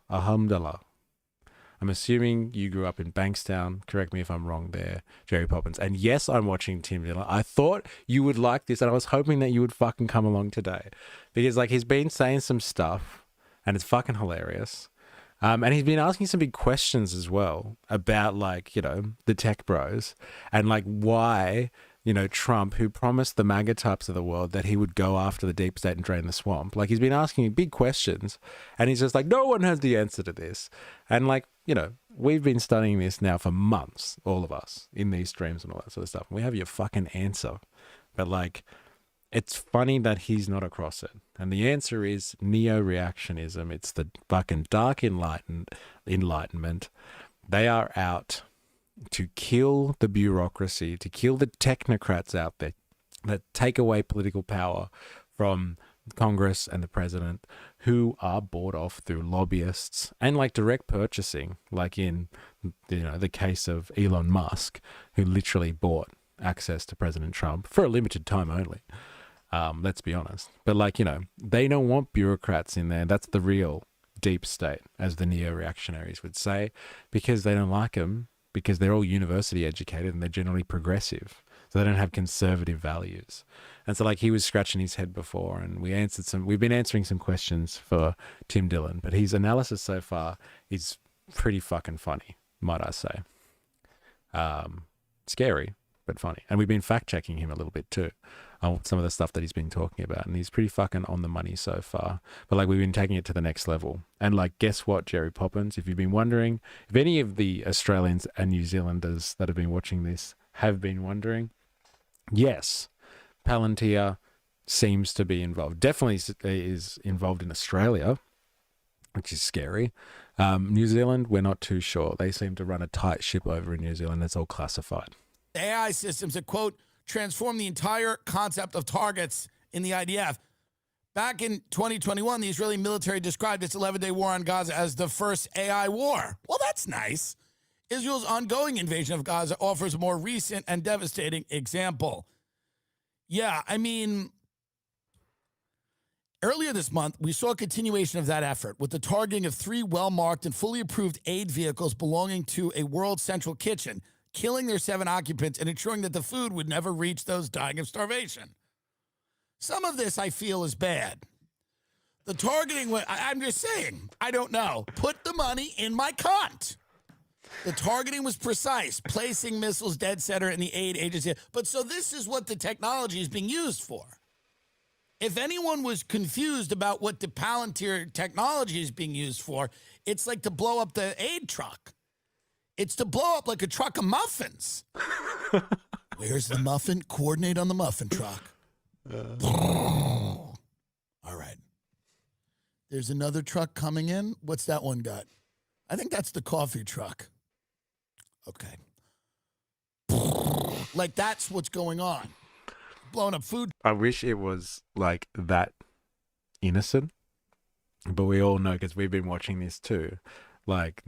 Alhamdulillah. I'm assuming you grew up in Bankstown. Correct me if I'm wrong there, Jerry Poppins. And yes, I'm watching Tim Dillon. I thought you would like this, and I was hoping that you would fucking come along today. Because, like, he's been saying some stuff, and it's fucking hilarious. And he's been asking some big questions as well about, like, you know, the tech bros and, like, why, you know, Trump, who promised the MAGA types of the world that he would go after the deep state and drain the swamp. Like, he's been asking big questions and he's just like, no one has the answer to this. And, like, you know, we've been studying this now for months, all of us, in these streams and all that sort of stuff. And we have your fucking answer. But, like, it's funny that he's not across it. And the answer is neo-reactionism. It's the fucking dark enlightenment. They are out to kill the bureaucracy, to kill the technocrats out there that take away political power from Congress and the president, who are bought off through lobbyists and, like, direct purchasing, like in, you know, the case of Elon Musk, who literally bought access to President Trump for a limited time only. Let's be honest. But, like, you know, they don't want bureaucrats in there. That's the real deep state, as the neo-reactionaries would say, because they don't like them, because they're all university educated and they're generally progressive. So they don't have conservative values. And so, like, he was scratching his head before, and we've been answering some questions for Tim Dillon, but his analysis so far is pretty fucking funny, might I say. Scary, but funny. And we've been fact-checking him a little bit too on some of the stuff that he's been talking about, and he's pretty fucking on the money so far. But, like, we've been taking it to the next level. And, like, guess what, Jerry Poppins? If you've been wondering, if any of the Australians and New Zealanders that have been watching this have been wondering, yes, Palantir seems to be involved. Definitely is involved in Australia, which is scary. New Zealand, we're not too sure. They seem to run a tight ship over in New Zealand. It's all classified. AI systems that, quote, transform the entire concept of targets in the IDF. Back in 2021, the Israeli military described its 11-day war on Gaza as the first AI war. Well, that's nice. Israel's ongoing invasion of Gaza offers a more recent and devastating example. Yeah, I mean, earlier this month, we saw a continuation of that effort with the targeting of 3 well-marked and fully approved aid vehicles belonging to a World Central Kitchen. killing their 7 occupants and ensuring that the food would never reach those dying of starvation. Some of this I feel is bad. The targeting, I'm just saying, I don't know. Put the money in my cunt. The targeting was precise, placing missiles dead center in the aid agency. But so this is what the technology is being used for. If anyone was confused about what the Palantir technology is being used for, it's like to blow up the aid truck. It's to blow up like a truck of muffins. Where's the muffin? Coordinate on the muffin truck. All right. There's another truck coming in. What's that one got? I think that's the coffee truck. Okay. Like that's what's going on. Blowing up food. I wish it was like that innocent, but we all know because we've been watching this too. Like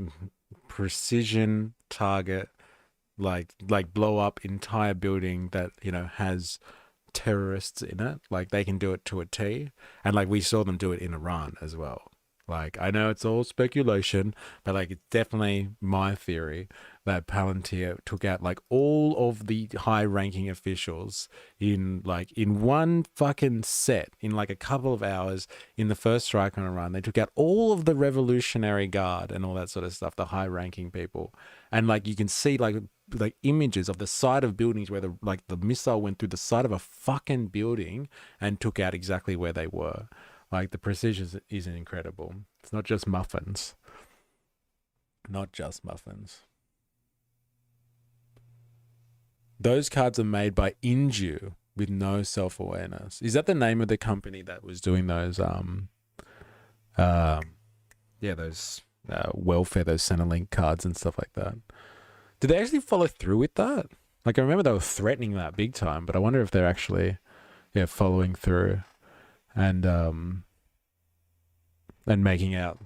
precision target, like blow up entire building that, you know, has terrorists in it. Like they can do it to a T, and like we saw them do it in Iran as well. Like I know it's all speculation, but like it's definitely my theory that Palantir took out like all of the high-ranking officials in one fucking set in like a couple of hours in the first strike on Iran. They took out all of the Revolutionary Guard and all that sort of stuff, the high-ranking people, and like you can see like images of the side of buildings where the missile went through the side of a fucking building and took out exactly where they were. Like the precision is incredible. It's not just muffins. Not just muffins. Those cards are made by Inju with no self-awareness. Is that the name of the company that was doing those welfare, those Centrelink cards and stuff like that? Did they actually follow through with that? Like I remember they were threatening that big time, but I wonder if they're actually following through and making it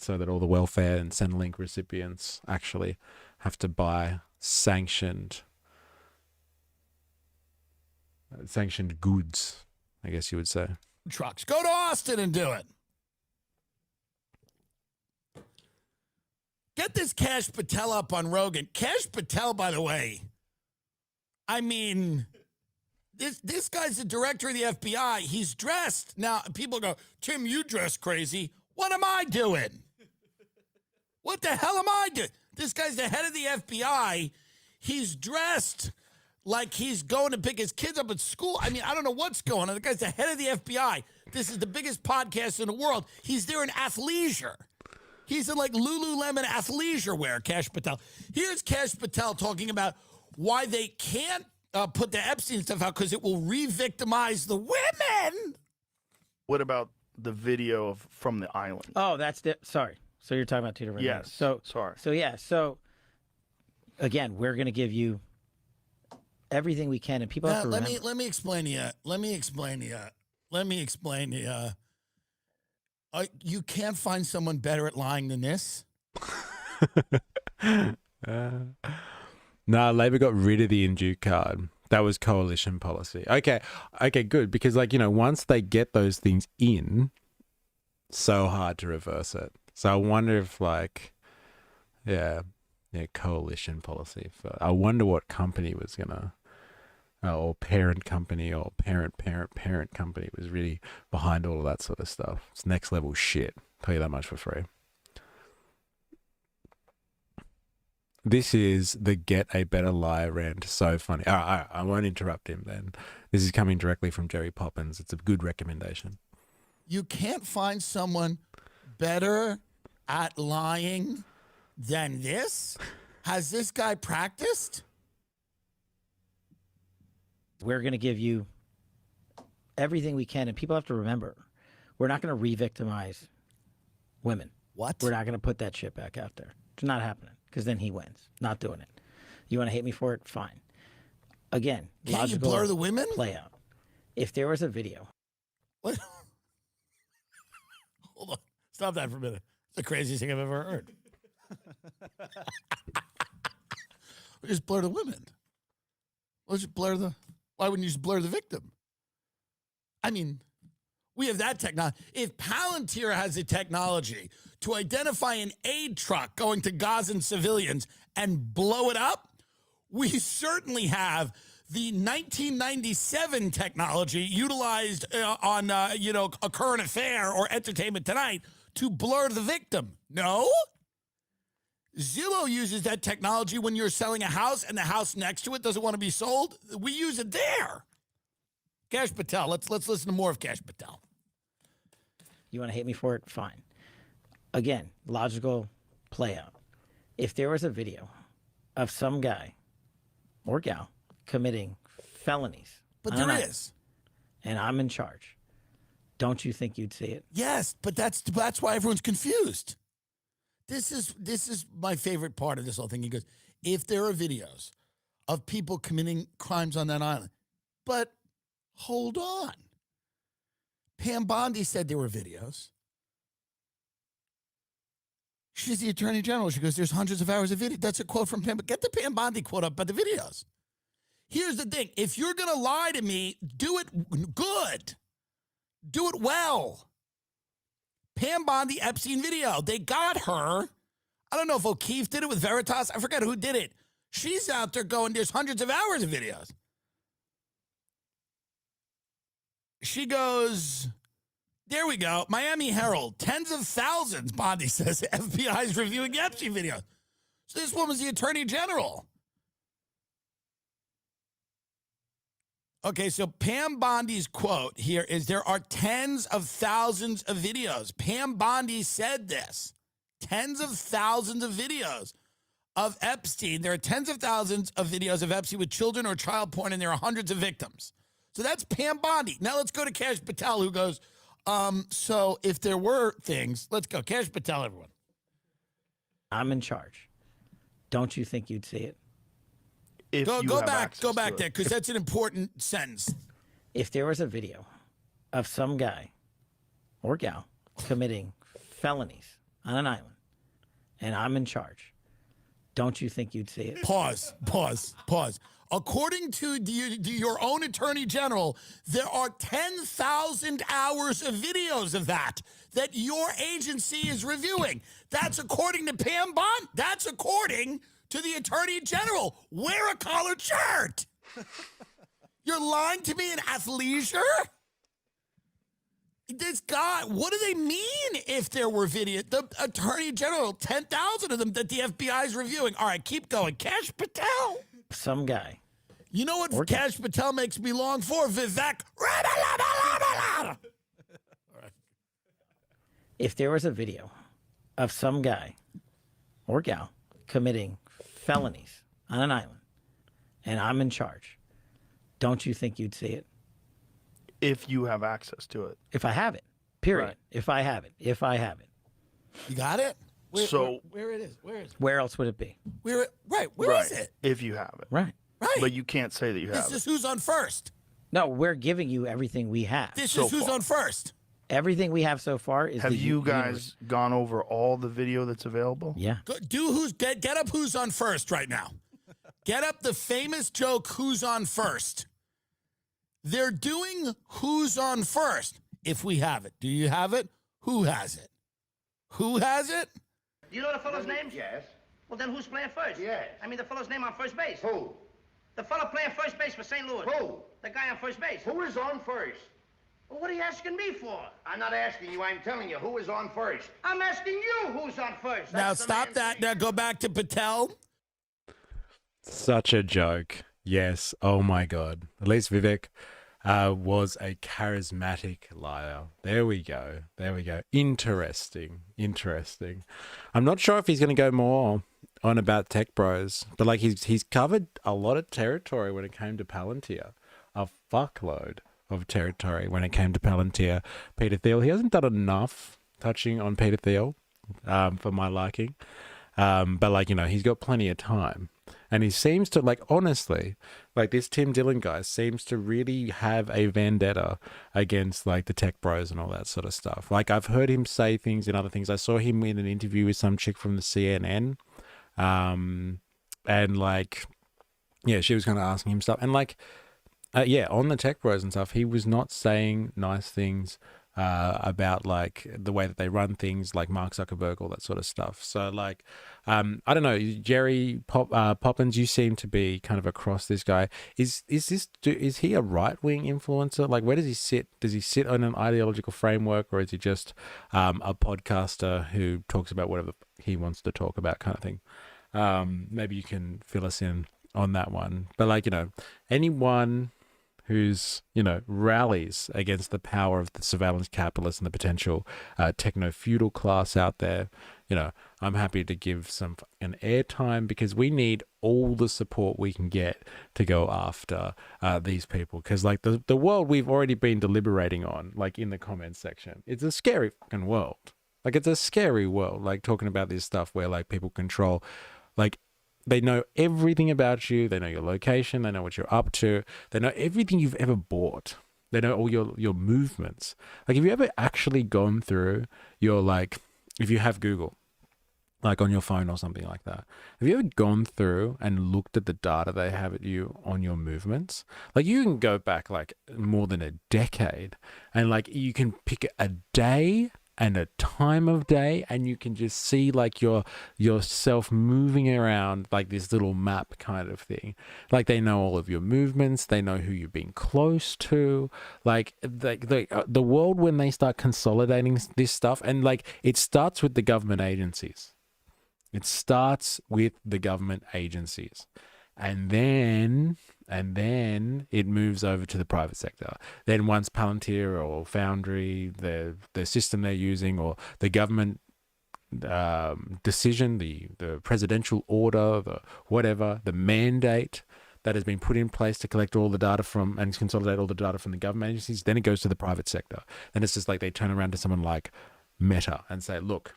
so that all the welfare and Centrelink recipients actually have to buy sanctioned goods, I guess you would say. Trucks. Go to Austin and do it. Get this Kash Patel up on Rogan. Kash Patel, by the way, I mean, this guy's the director of the FBI. He's dressed. Now, people go, Tim, you dress crazy. What am I doing? What the hell am I doing? This guy's the head of the FBI. He's dressed like he's going to pick his kids up at school. I mean, I don't know what's going on. The guy's the head of the FBI. This is the biggest podcast in the world. He's there in athleisure. He's in like Lululemon athleisure wear, Kash Patel. Here's Kash Patel talking about why they can't put the Epstein stuff out because it will re-victimize the women. What about the video from the island? Oh, sorry. So you're talking about two different things. Yes. So sorry. So again, we're going to give you everything we can, and people have to remember. Let me explain to you. You can't find someone better at lying than this. Nah, Labor got rid of the Inju card. That was coalition policy. Okay, good. Because once they get those things in, so hard to reverse it. So I wonder if coalition policy. I wonder what company was gonna, or parent company or parent company was really behind all of that sort of stuff. It's next level shit. Tell you that much for free. This is the Get a Better Lie rant. So funny. I won't interrupt him then. This is coming directly from Jerry Poppins. It's a good recommendation. You can't find someone better at lying than this? Has this guy practiced? We're going to give you everything we can, and people have to remember, we're not going to re-victimize women. What? We're not going to put that shit back out there. It's not happening, because then he wins. Not doing it. You want to hate me for it? Fine. Again, Can't logical you blur the women? play out. If there was a video. What? Hold on. Stop that for a minute. It's the craziest thing I've ever heard. We just blur the women. Let's just blur why wouldn't you just blur the victim? I mean, we have that technology. If Palantir has the technology to identify an aid truck going to Gazan civilians and blow it up, We certainly have the 1997 technology utilized on, a current affair or Entertainment Tonight to blur the victim. No? Zillow uses that technology when you're selling a house and the house next to it doesn't want to be sold. We use it there. Cash Patel. Let's listen to more of Cash Patel. You want to hate me for it? Fine. Again, logical play out. If there was a video of some guy or gal committing felonies, But there is. and I'm in charge, don't you think you'd see it? Yes, but that's why everyone's confused. This is my favorite part of this whole thing. He goes, if there are videos of people committing crimes on that island, but hold on. Pam Bondi said there were videos. She's the Attorney General. She goes, there's hundreds of hours of video. That's a quote from Pam. Get the Pam Bondi quote up about the videos. Here's the thing. If you're going to lie to me, do it good. Do it well. Pam Bondi Epstein video. They got her. I don't know if O'Keefe did it with Veritas. I forget who did it. She's out there going, there's hundreds of hours of videos. She goes, there we go. Miami Herald, tens of thousands, Bondi says. FBI's reviewing Epstein videos. So this woman's the Attorney General. Okay, so Pam Bondi's quote here is there are tens of thousands of videos. Pam Bondi said this. Tens of thousands of videos of Epstein. There are tens of thousands of videos of Epstein with children or child porn, and there are hundreds of victims. So that's Pam Bondi. Now let's go to Cash Patel, who goes, so if there were things, let's go. Cash Patel, everyone. I'm in charge. Don't you think you'd see it? If you Go have back access to there, it. because that's an important sentence. If there was a video of some guy or gal committing felonies on an island, and I'm in charge, don't you think you'd see it? Pause. According to your own Attorney General, there are 10,000 hours of videos of that your agency is reviewing. That's according to Pam Bond. That's according to the Attorney General. Wear a collared shirt. You're lying to me in athleisure? This guy, what do they mean if there were video? The Attorney General, 10,000 of them that the FBI is reviewing. All right, keep going. Cash Patel. Some guy. You know what Cash Patel makes me long for? Vivek. If there was a video of some guy or gal committing felonies on an island, and I'm in charge, don't you think you'd see it? If you have access to it. If I have it, period. Right. If I have it. You got it? Where it is? Where else would it be? Where is it? If you have it. Right. Right. But you can't say that you have This it. is who's on first. No, we're giving you everything we have. This So is who's far. on first. Everything we have so far is Have the you guys universe. gone over all the video that's available? Yeah. Get up who's on first right now. Get up the famous joke who's on first. They're doing who's on first. If we have it. Do you have it? Who has it? Who has it? Do you know the fellow's name? Yes. Well, then who's playing first? Yes. I mean the fellow's name on first base. Who? The fellow playing first base for St. Louis. Who? The guy on first base. Who is on first? Well, what are you asking me for? I'm not asking you, I'm telling you, who is on first? I'm asking you who's on first. Now That's the stop man that. saying. Now go back to Patel. Such a joke. Yes. Oh my God. At least Vivek was a charismatic liar. There we go. Interesting. I'm not sure if he's going to go more on about Tech Bros, but like he's covered a lot of territory when it came to Palantir. A fuckload of territory when it came to Palantir. Peter Thiel, he hasn't done enough touching on Peter Thiel for my liking. But like, he's got plenty of time. And he seems to, like, honestly, like this Tim Dillon guy seems to really have a vendetta against like the tech bros and all that sort of stuff. Like I've heard him say things and other things. I saw him in an interview with some chick from the CNN. And like, yeah, she was kind of asking him stuff. And like, on the tech bros and stuff, he was not saying nice things about like the way that they run things, like Mark Zuckerberg, all that sort of stuff. So like, I don't know, Jerry Poppins, you seem to be kind of across this guy. Is he a right wing influencer? Like, where does he sit? Does he sit on an ideological framework, or is he just a podcaster who talks about whatever he wants to talk about, kind of thing? Maybe you can fill us in on that one. But like, anyone who's, rallies against the power of the surveillance capitalists and the potential techno-feudal class out there, I'm happy to give an airtime, because we need all the support we can get to go after these people. Because like the world we've already been deliberating on, like in the comments section, it's a scary fucking world. Like, it's a scary world, like talking about this stuff where like people control, like, they know everything about you. They know your location. They know what you're up to. They know everything you've ever bought. They know all your movements. Like, have you ever actually gone through your, like, if you have Google, like on your phone or something like that, have you ever gone through and looked at the data they have at you on your movements? Like, you can go back like more than a decade, and like you can pick a day and a time of day, and you can just see like yourself moving around like this little map kind of thing. Like, they know all of your movements, they know who you've been close to. Like, the world, when they start consolidating this stuff, and like, it starts with the government agencies. It starts with the government agencies. And then it moves over to the private sector. Then once Palantir or Foundry, the system they're using, or the government decision, the presidential order, the whatever, the mandate that has been put in place to collect all the data from and consolidate all the data from the government agencies, then it goes to the private sector. Then it's just like they turn around to someone like Meta and say, look,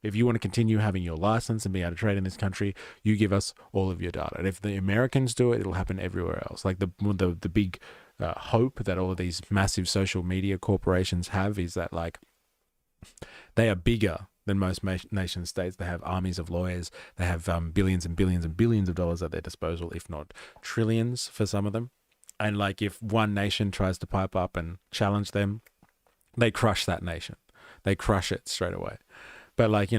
if you want to continue having your license and be able to trade in this country, you give us all of your data. And if the Americans do it, it'll happen everywhere else. Like, the big hope that all of these massive social media corporations have is that, like, they are bigger than most nation states. They have armies of lawyers. They have billions and billions and billions of dollars at their disposal, if not trillions for some of them. And like, if one nation tries to pipe up and challenge them, they crush that nation. They crush it straight away. But like,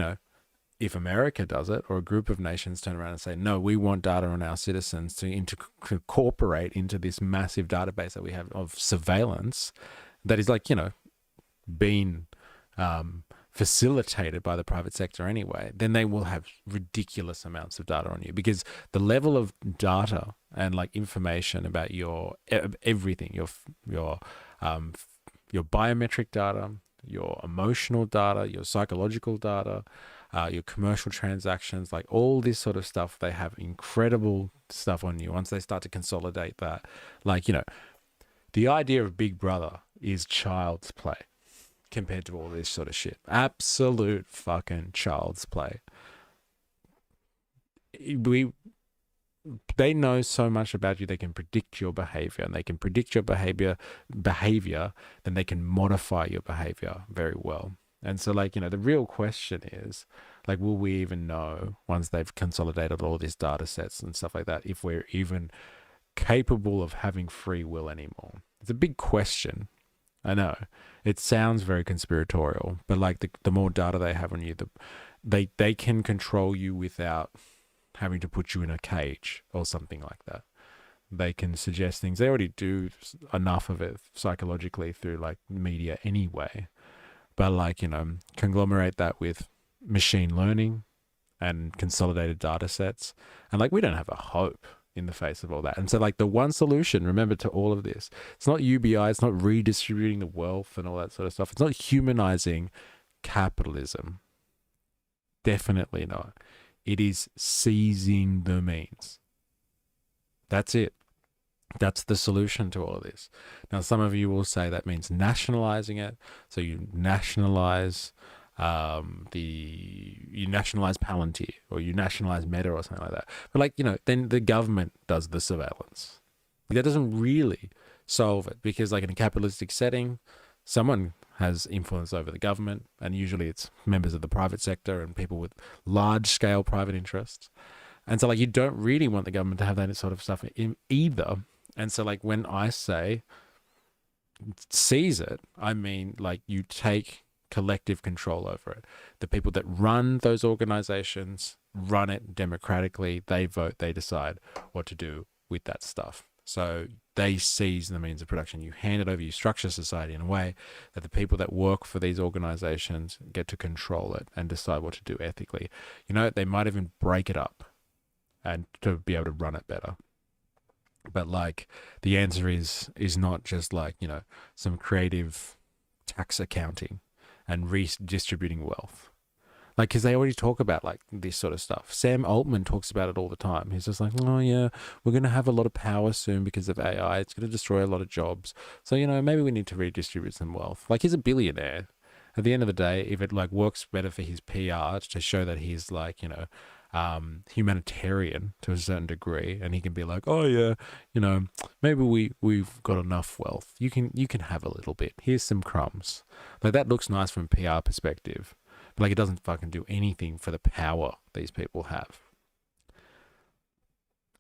if America does it, or a group of nations turn around and say, no, we want data on our citizens to incorporate into this massive database that we have of surveillance that is like, being facilitated by the private sector anyway, then they will have ridiculous amounts of data on you, because the level of data and like information about your everything, your biometric data, your emotional data, your psychological data, your commercial transactions, like all this sort of stuff, they have incredible stuff on you once they start to consolidate that. Like, the idea of Big Brother is child's play compared to all this sort of shit. Absolute fucking child's play. They know so much about you, they can predict your behavior, and they can predict your behavior, then they can modify your behavior very well. And so like, the real question is, like, will we even know once they've consolidated all these data sets and stuff like that, if we're even capable of having free will anymore? It's a big question. I know it sounds very conspiratorial, but like the more data they have on you, they can control you without having to put you in a cage or something like that. They can suggest things. They already do enough of it psychologically through like media anyway. But like, conglomerate that with machine learning and consolidated data sets. And like, we don't have a hope in the face of all that. And so like, the one solution, remember, to all of this, it's not UBI, it's not redistributing the wealth and all that sort of stuff. It's not humanizing capitalism. Definitely not. It is seizing the means. That's it. That's the solution to all of this. Now, some of you will say that means nationalizing it. So you nationalize you nationalize Palantir, or you nationalize Meta or something like that. But like, then the government does the surveillance. That doesn't really solve it, because like in a capitalistic setting, someone has influence over the government, and usually it's members of the private sector and people with large scale private interests. And so like, you don't really want the government to have that sort of stuff in either. And so like, when I say seize it, I mean like you take collective control over it. The people that run those organizations run it democratically. They vote, they decide what to do with that stuff. So they seize the means of production. You hand it over, you structure society in a way that the people that work for these organizations get to control it and decide what to do ethically. You know, they might even break it up and to be able to run it better. But like the answer is not just like, you know, some creative tax accounting and redistributing wealth. Like, because they already talk about like this sort of stuff. Sam Altman talks about it all the time. He's just like, oh yeah, we're going to have a lot of power soon because of AI. It's going to destroy a lot of jobs. So, you know, maybe we need to redistribute some wealth. Like, he's a billionaire. At the end of the day, if it like works better for his PR to show that he's like, you know, humanitarian to a certain degree, and he can be like, oh yeah, you know, maybe we've got enough wealth. You can have a little bit. Here's some crumbs. Like, that looks nice from a PR perspective. But like, it doesn't fucking do anything for the power these people have.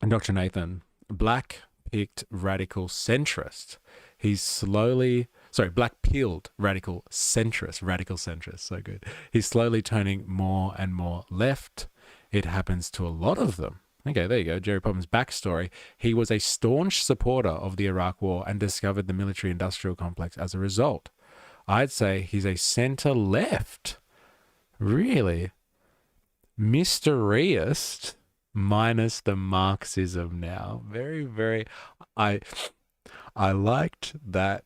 And Dr. Nathan, black-picked radical centrist. He's black-pilled radical centrist, so good. He's slowly turning more and more left. It happens to a lot of them. Okay, there you go. Jerry Poppins' backstory. He was a staunch supporter of the Iraq War and discovered the military-industrial complex as a result. I'd say he's a center-left. Really? Mysterious minus the Marxism now. Very, very... I liked that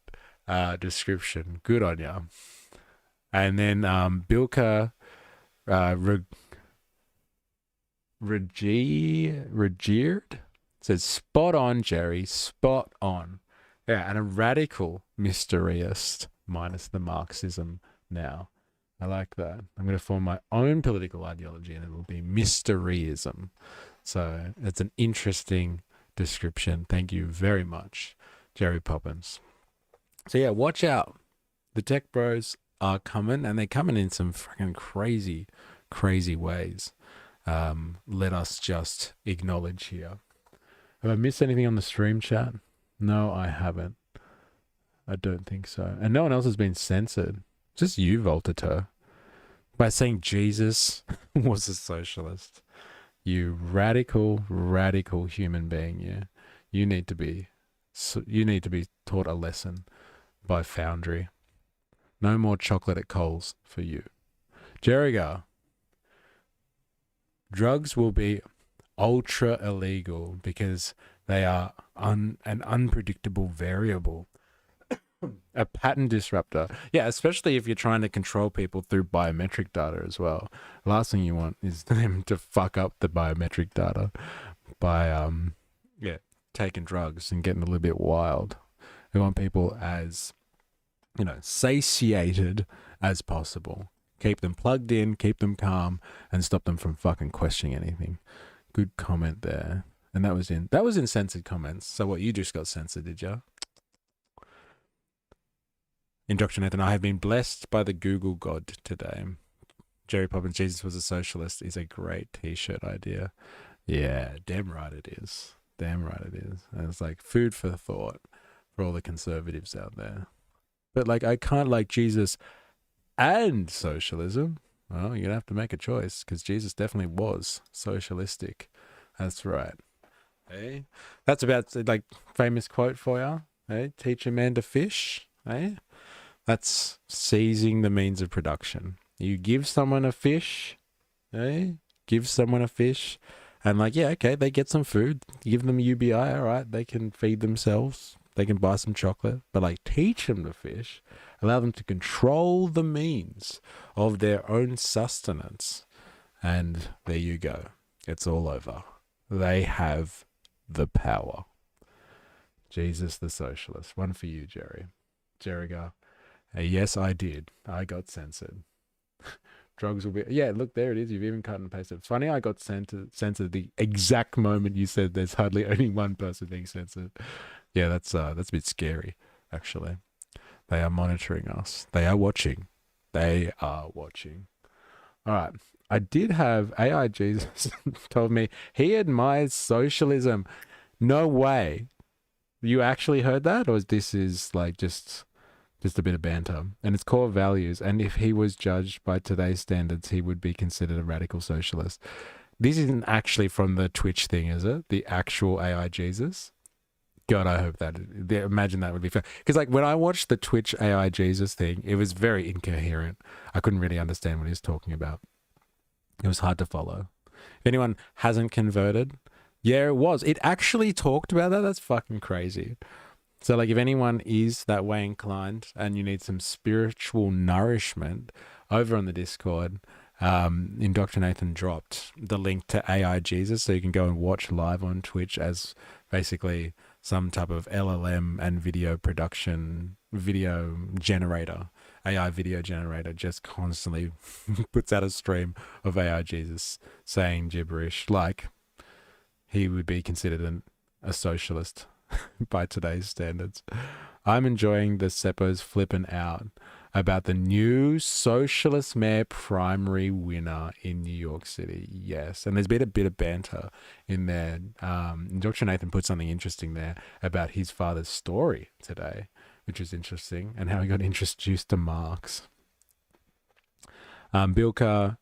description. Good on ya. And then Bilka Regered says, spot on, Jerry, spot on. Yeah, and a radical mysterious minus the Marxism now. I like that. I'm going to form my own political ideology and it will be mysteryism. So it's an interesting description. Thank you very much, Jerry Poppins. So yeah, watch out. The tech bros are coming, and they're coming in some fucking crazy, crazy ways. Let us just acknowledge here. Have I missed anything on the stream chat? No, I haven't. I don't think so. And no one else has been censored. Just you, Voltaire, by saying Jesus was a socialist. You radical, radical human being. Yeah, you need to be taught a lesson by Foundry. No more chocolate at Coles for you, Jerriga. Drugs will be ultra illegal because they are an unpredictable variable. A pattern disruptor. Yeah, especially if you're trying to control people through biometric data as well. Last thing you want is them to fuck up the biometric data by taking drugs and getting a little bit wild. We want people as, you know, satiated as possible. Keep them plugged in, keep them calm, and stop them from fucking questioning anything. Good comment there. And that was in censored comments. So what, you just got censored, did you? Indoctrinated. I have been blessed by the Google God today. Jerry Poppins, Jesus was a socialist, is a great t-shirt idea. Yeah, damn right it is. Damn right it is. And it's like food for thought for all the conservatives out there. But like, I can't like Jesus and socialism. Well, you're gonna have to make a choice because Jesus definitely was socialistic. That's right. Hey, that's about like famous quote for you. Hey, teach a man to fish. Hey, that's seizing the means of production. You give someone a fish. Hey, give someone a fish, and like, yeah, okay, they get some food. You give them UBI. All right, they can feed themselves. They can buy some chocolate, but like teach them to fish. Allow them to control the means of their own sustenance. And there you go. It's all over. They have the power. Jesus the socialist. One for you, Jerry. Jerriga. Yes, I did. I got censored. Drugs will be... Yeah, look, there it is. You've even cut and pasted. It's funny, I got censored the exact moment you said there's hardly only one person being censored. Yeah, that's a bit scary, actually. They are monitoring us. They are watching. They are watching. All right. I did have AI Jesus told me he admires socialism. No way. You actually heard that, or this is like just a bit of banter? And it's core values. And if he was judged by today's standards, he would be considered a radical socialist. This isn't actually from the Twitch thing, is it? The actual AI Jesus. God, I hope that. Imagine that would be fun. Because like when I watched the Twitch AI Jesus thing, it was very incoherent. I couldn't really understand what he was talking about. It was hard to follow. If anyone hasn't converted, yeah, it was. It actually talked about that. That's fucking crazy. So like if anyone is that way inclined and you need some spiritual nourishment, over on the Discord, Dr. Nathan dropped the link to AI Jesus, so you can go and watch live on Twitch as basically some type of LLM and video production, video generator, AI video generator, just constantly puts out a stream of AI Jesus saying gibberish, like he would be considered a socialist by today's standards. I'm enjoying the Seppos flipping out about the new socialist mayor primary winner in New York City. Yes. And there's been a bit of banter in there. Dr. Nathan put something interesting there about his father's story today, which was interesting, and how he got introduced to Marx. Bilka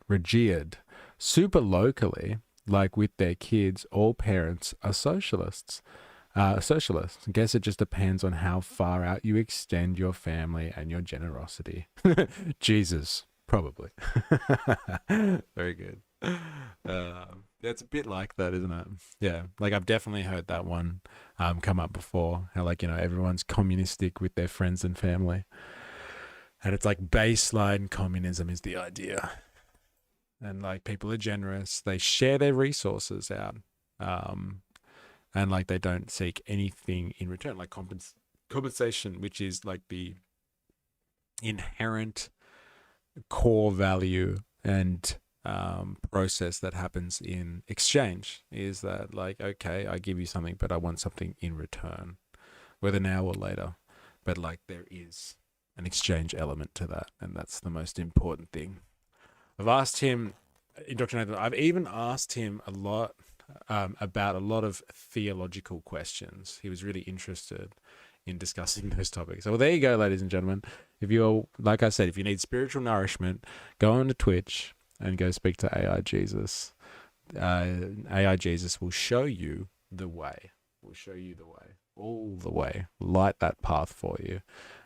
regeared super locally, like with their kids, all parents are socialists. Socialist. I guess it just depends on how far out you extend your family and your generosity. Jesus, probably. Very good. It's a bit like that, isn't it? Yeah, like I've definitely heard that one come up before. How like, everyone's communistic with their friends and family. And it's like baseline communism is the idea. And like people are generous. They share their resources out. And like they don't seek anything in return, like compensation, which is like the inherent core value and process that happens in exchange, is that like, okay, I give you something, but I want something in return, whether now or later. But like there is an exchange element to that, and that's the most important thing. I've asked him, Dr. Nathan, I've even asked him a lot about a lot of theological questions. He was really interested in discussing those topics. So, well, there you go, ladies and gentlemen. If you're, like I said, if you need spiritual nourishment, go on to Twitch and go speak to AI Jesus. AI Jesus will show you the way. Will show you the way, all the way. Light that path for you.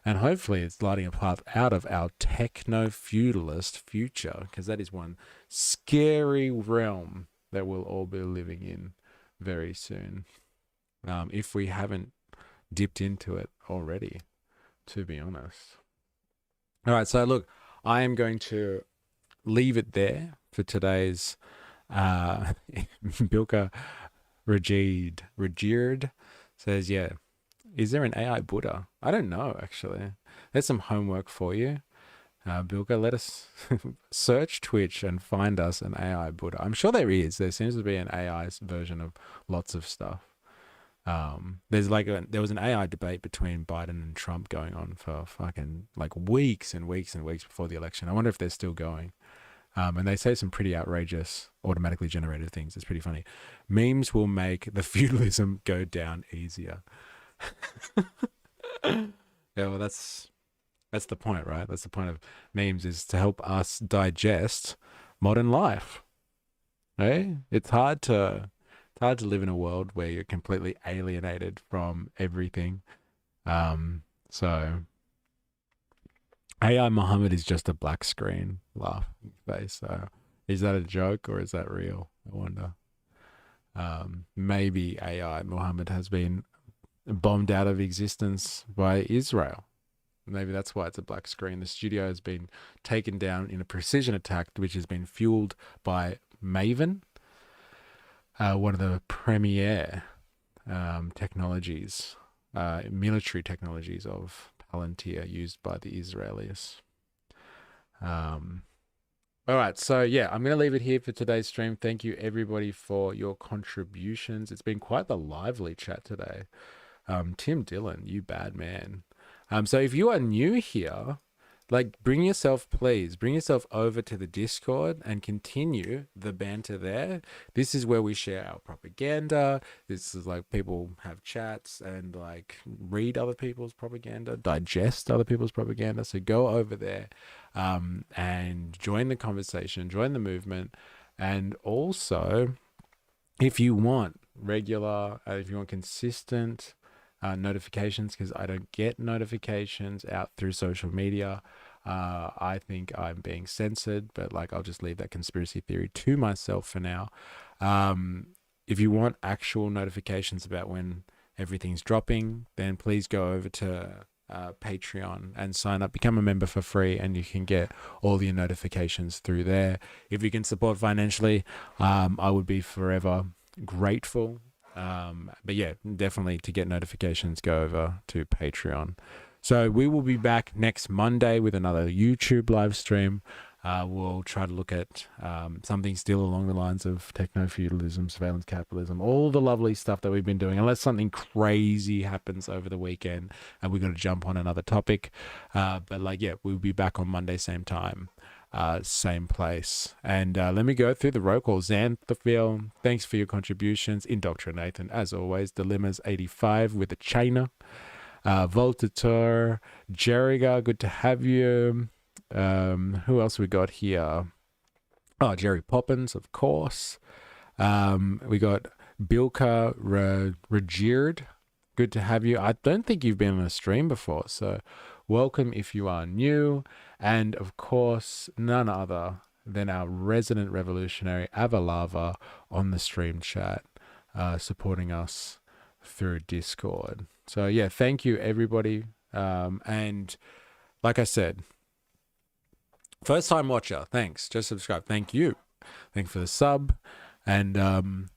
And hopefully it's lighting a path out of our techno-feudalist future, because that is one scary realm that we'll all be living in very soon. If we haven't dipped into it already, to be honest. All right, so look, I am going to leave it there for today's Bilka Regeared says, yeah, is there an AI Buddha? I don't know, actually. There's some homework for you. Bilka, let us search Twitch and find us an AI Buddha. I'm sure there is. There seems to be an AI version of lots of stuff. There was an AI debate between Biden and Trump going on for fucking like weeks and weeks and weeks before the election. I wonder if they're still going. And they say some pretty outrageous automatically generated things. It's pretty funny. Memes will make the feudalism go down easier. Yeah, well, that's the point, right? That's the point of memes, is to help us digest modern life. Right? It's hard to live in a world where you're completely alienated from everything. So AI Muhammad is just a black screen laughing face. So is that a joke or is that real? I wonder. Maybe AI Muhammad has been bombed out of existence by Israel. Maybe that's why it's a black screen. The studio has been taken down in a precision attack, which has been fueled by Maven, one of the premier technologies, military technologies of Palantir used by the Israelis. All right, so yeah, I'm going to leave it here for today's stream. Thank you, everybody, for your contributions. It's been quite the lively chat today. Tim Dillon, you bad man. So if you are new here, like bring yourself over to the Discord and continue the banter there. This is where we share our propaganda. This is like people have chats and like read other people's propaganda, digest other people's propaganda. So go over there and join the conversation, join the movement. And also, if you want if you want consistent notifications, because I don't get notifications out through social media. I think I'm being censored, but like I'll just leave that conspiracy theory to myself for now. If you want actual notifications about when everything's dropping, then please go over to Patreon and sign up, become a member for free, and you can get all your notifications through there. If you can support financially, I would be forever grateful. But yeah, definitely to get notifications, go over to Patreon. So we will be back next Monday with another YouTube live stream. We'll try to look at something still along the lines of techno-feudalism, surveillance capitalism, all the lovely stuff that we've been doing, unless something crazy happens over the weekend and we've got to jump on another topic. But like, yeah, we'll be back on Monday, same time. Same place. And let me go through the roll call. Xanthophiel, thanks for your contributions. Indoctrinathan, as always. Dilemmas 85 with the China. Voltator, Jerriga, good to have you. Who else we got here? Oh, Jerry Poppins, of course. We got Bilka Regierd, good to have you. I don't think you've been on a stream before, so welcome if you are new. And of course, none other than our resident revolutionary Avalava on the stream chat, supporting us through Discord. So yeah, thank you everybody. And like I said, first time watcher, thanks. Just subscribe. Thank you. Thanks for the sub. And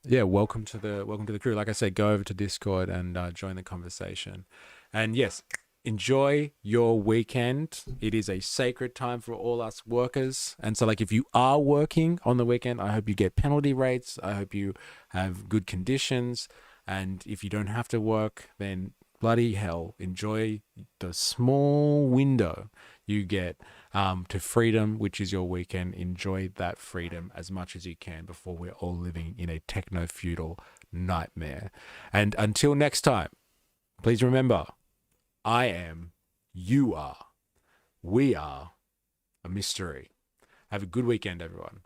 yeah, welcome to the crew. Like I said, go over to Discord and join the conversation. And yes, enjoy your weekend. It is a sacred time for all us workers. And so like if you are working on the weekend, I hope you get penalty rates. I hope you have good conditions. And if you don't have to work, then bloody hell, enjoy the small window you get to freedom, which is your weekend. Enjoy that freedom as much as you can before we're all living in a techno-feudal nightmare. And until next time, please remember, I am, you are, we are a mystery. Have a good weekend, everyone.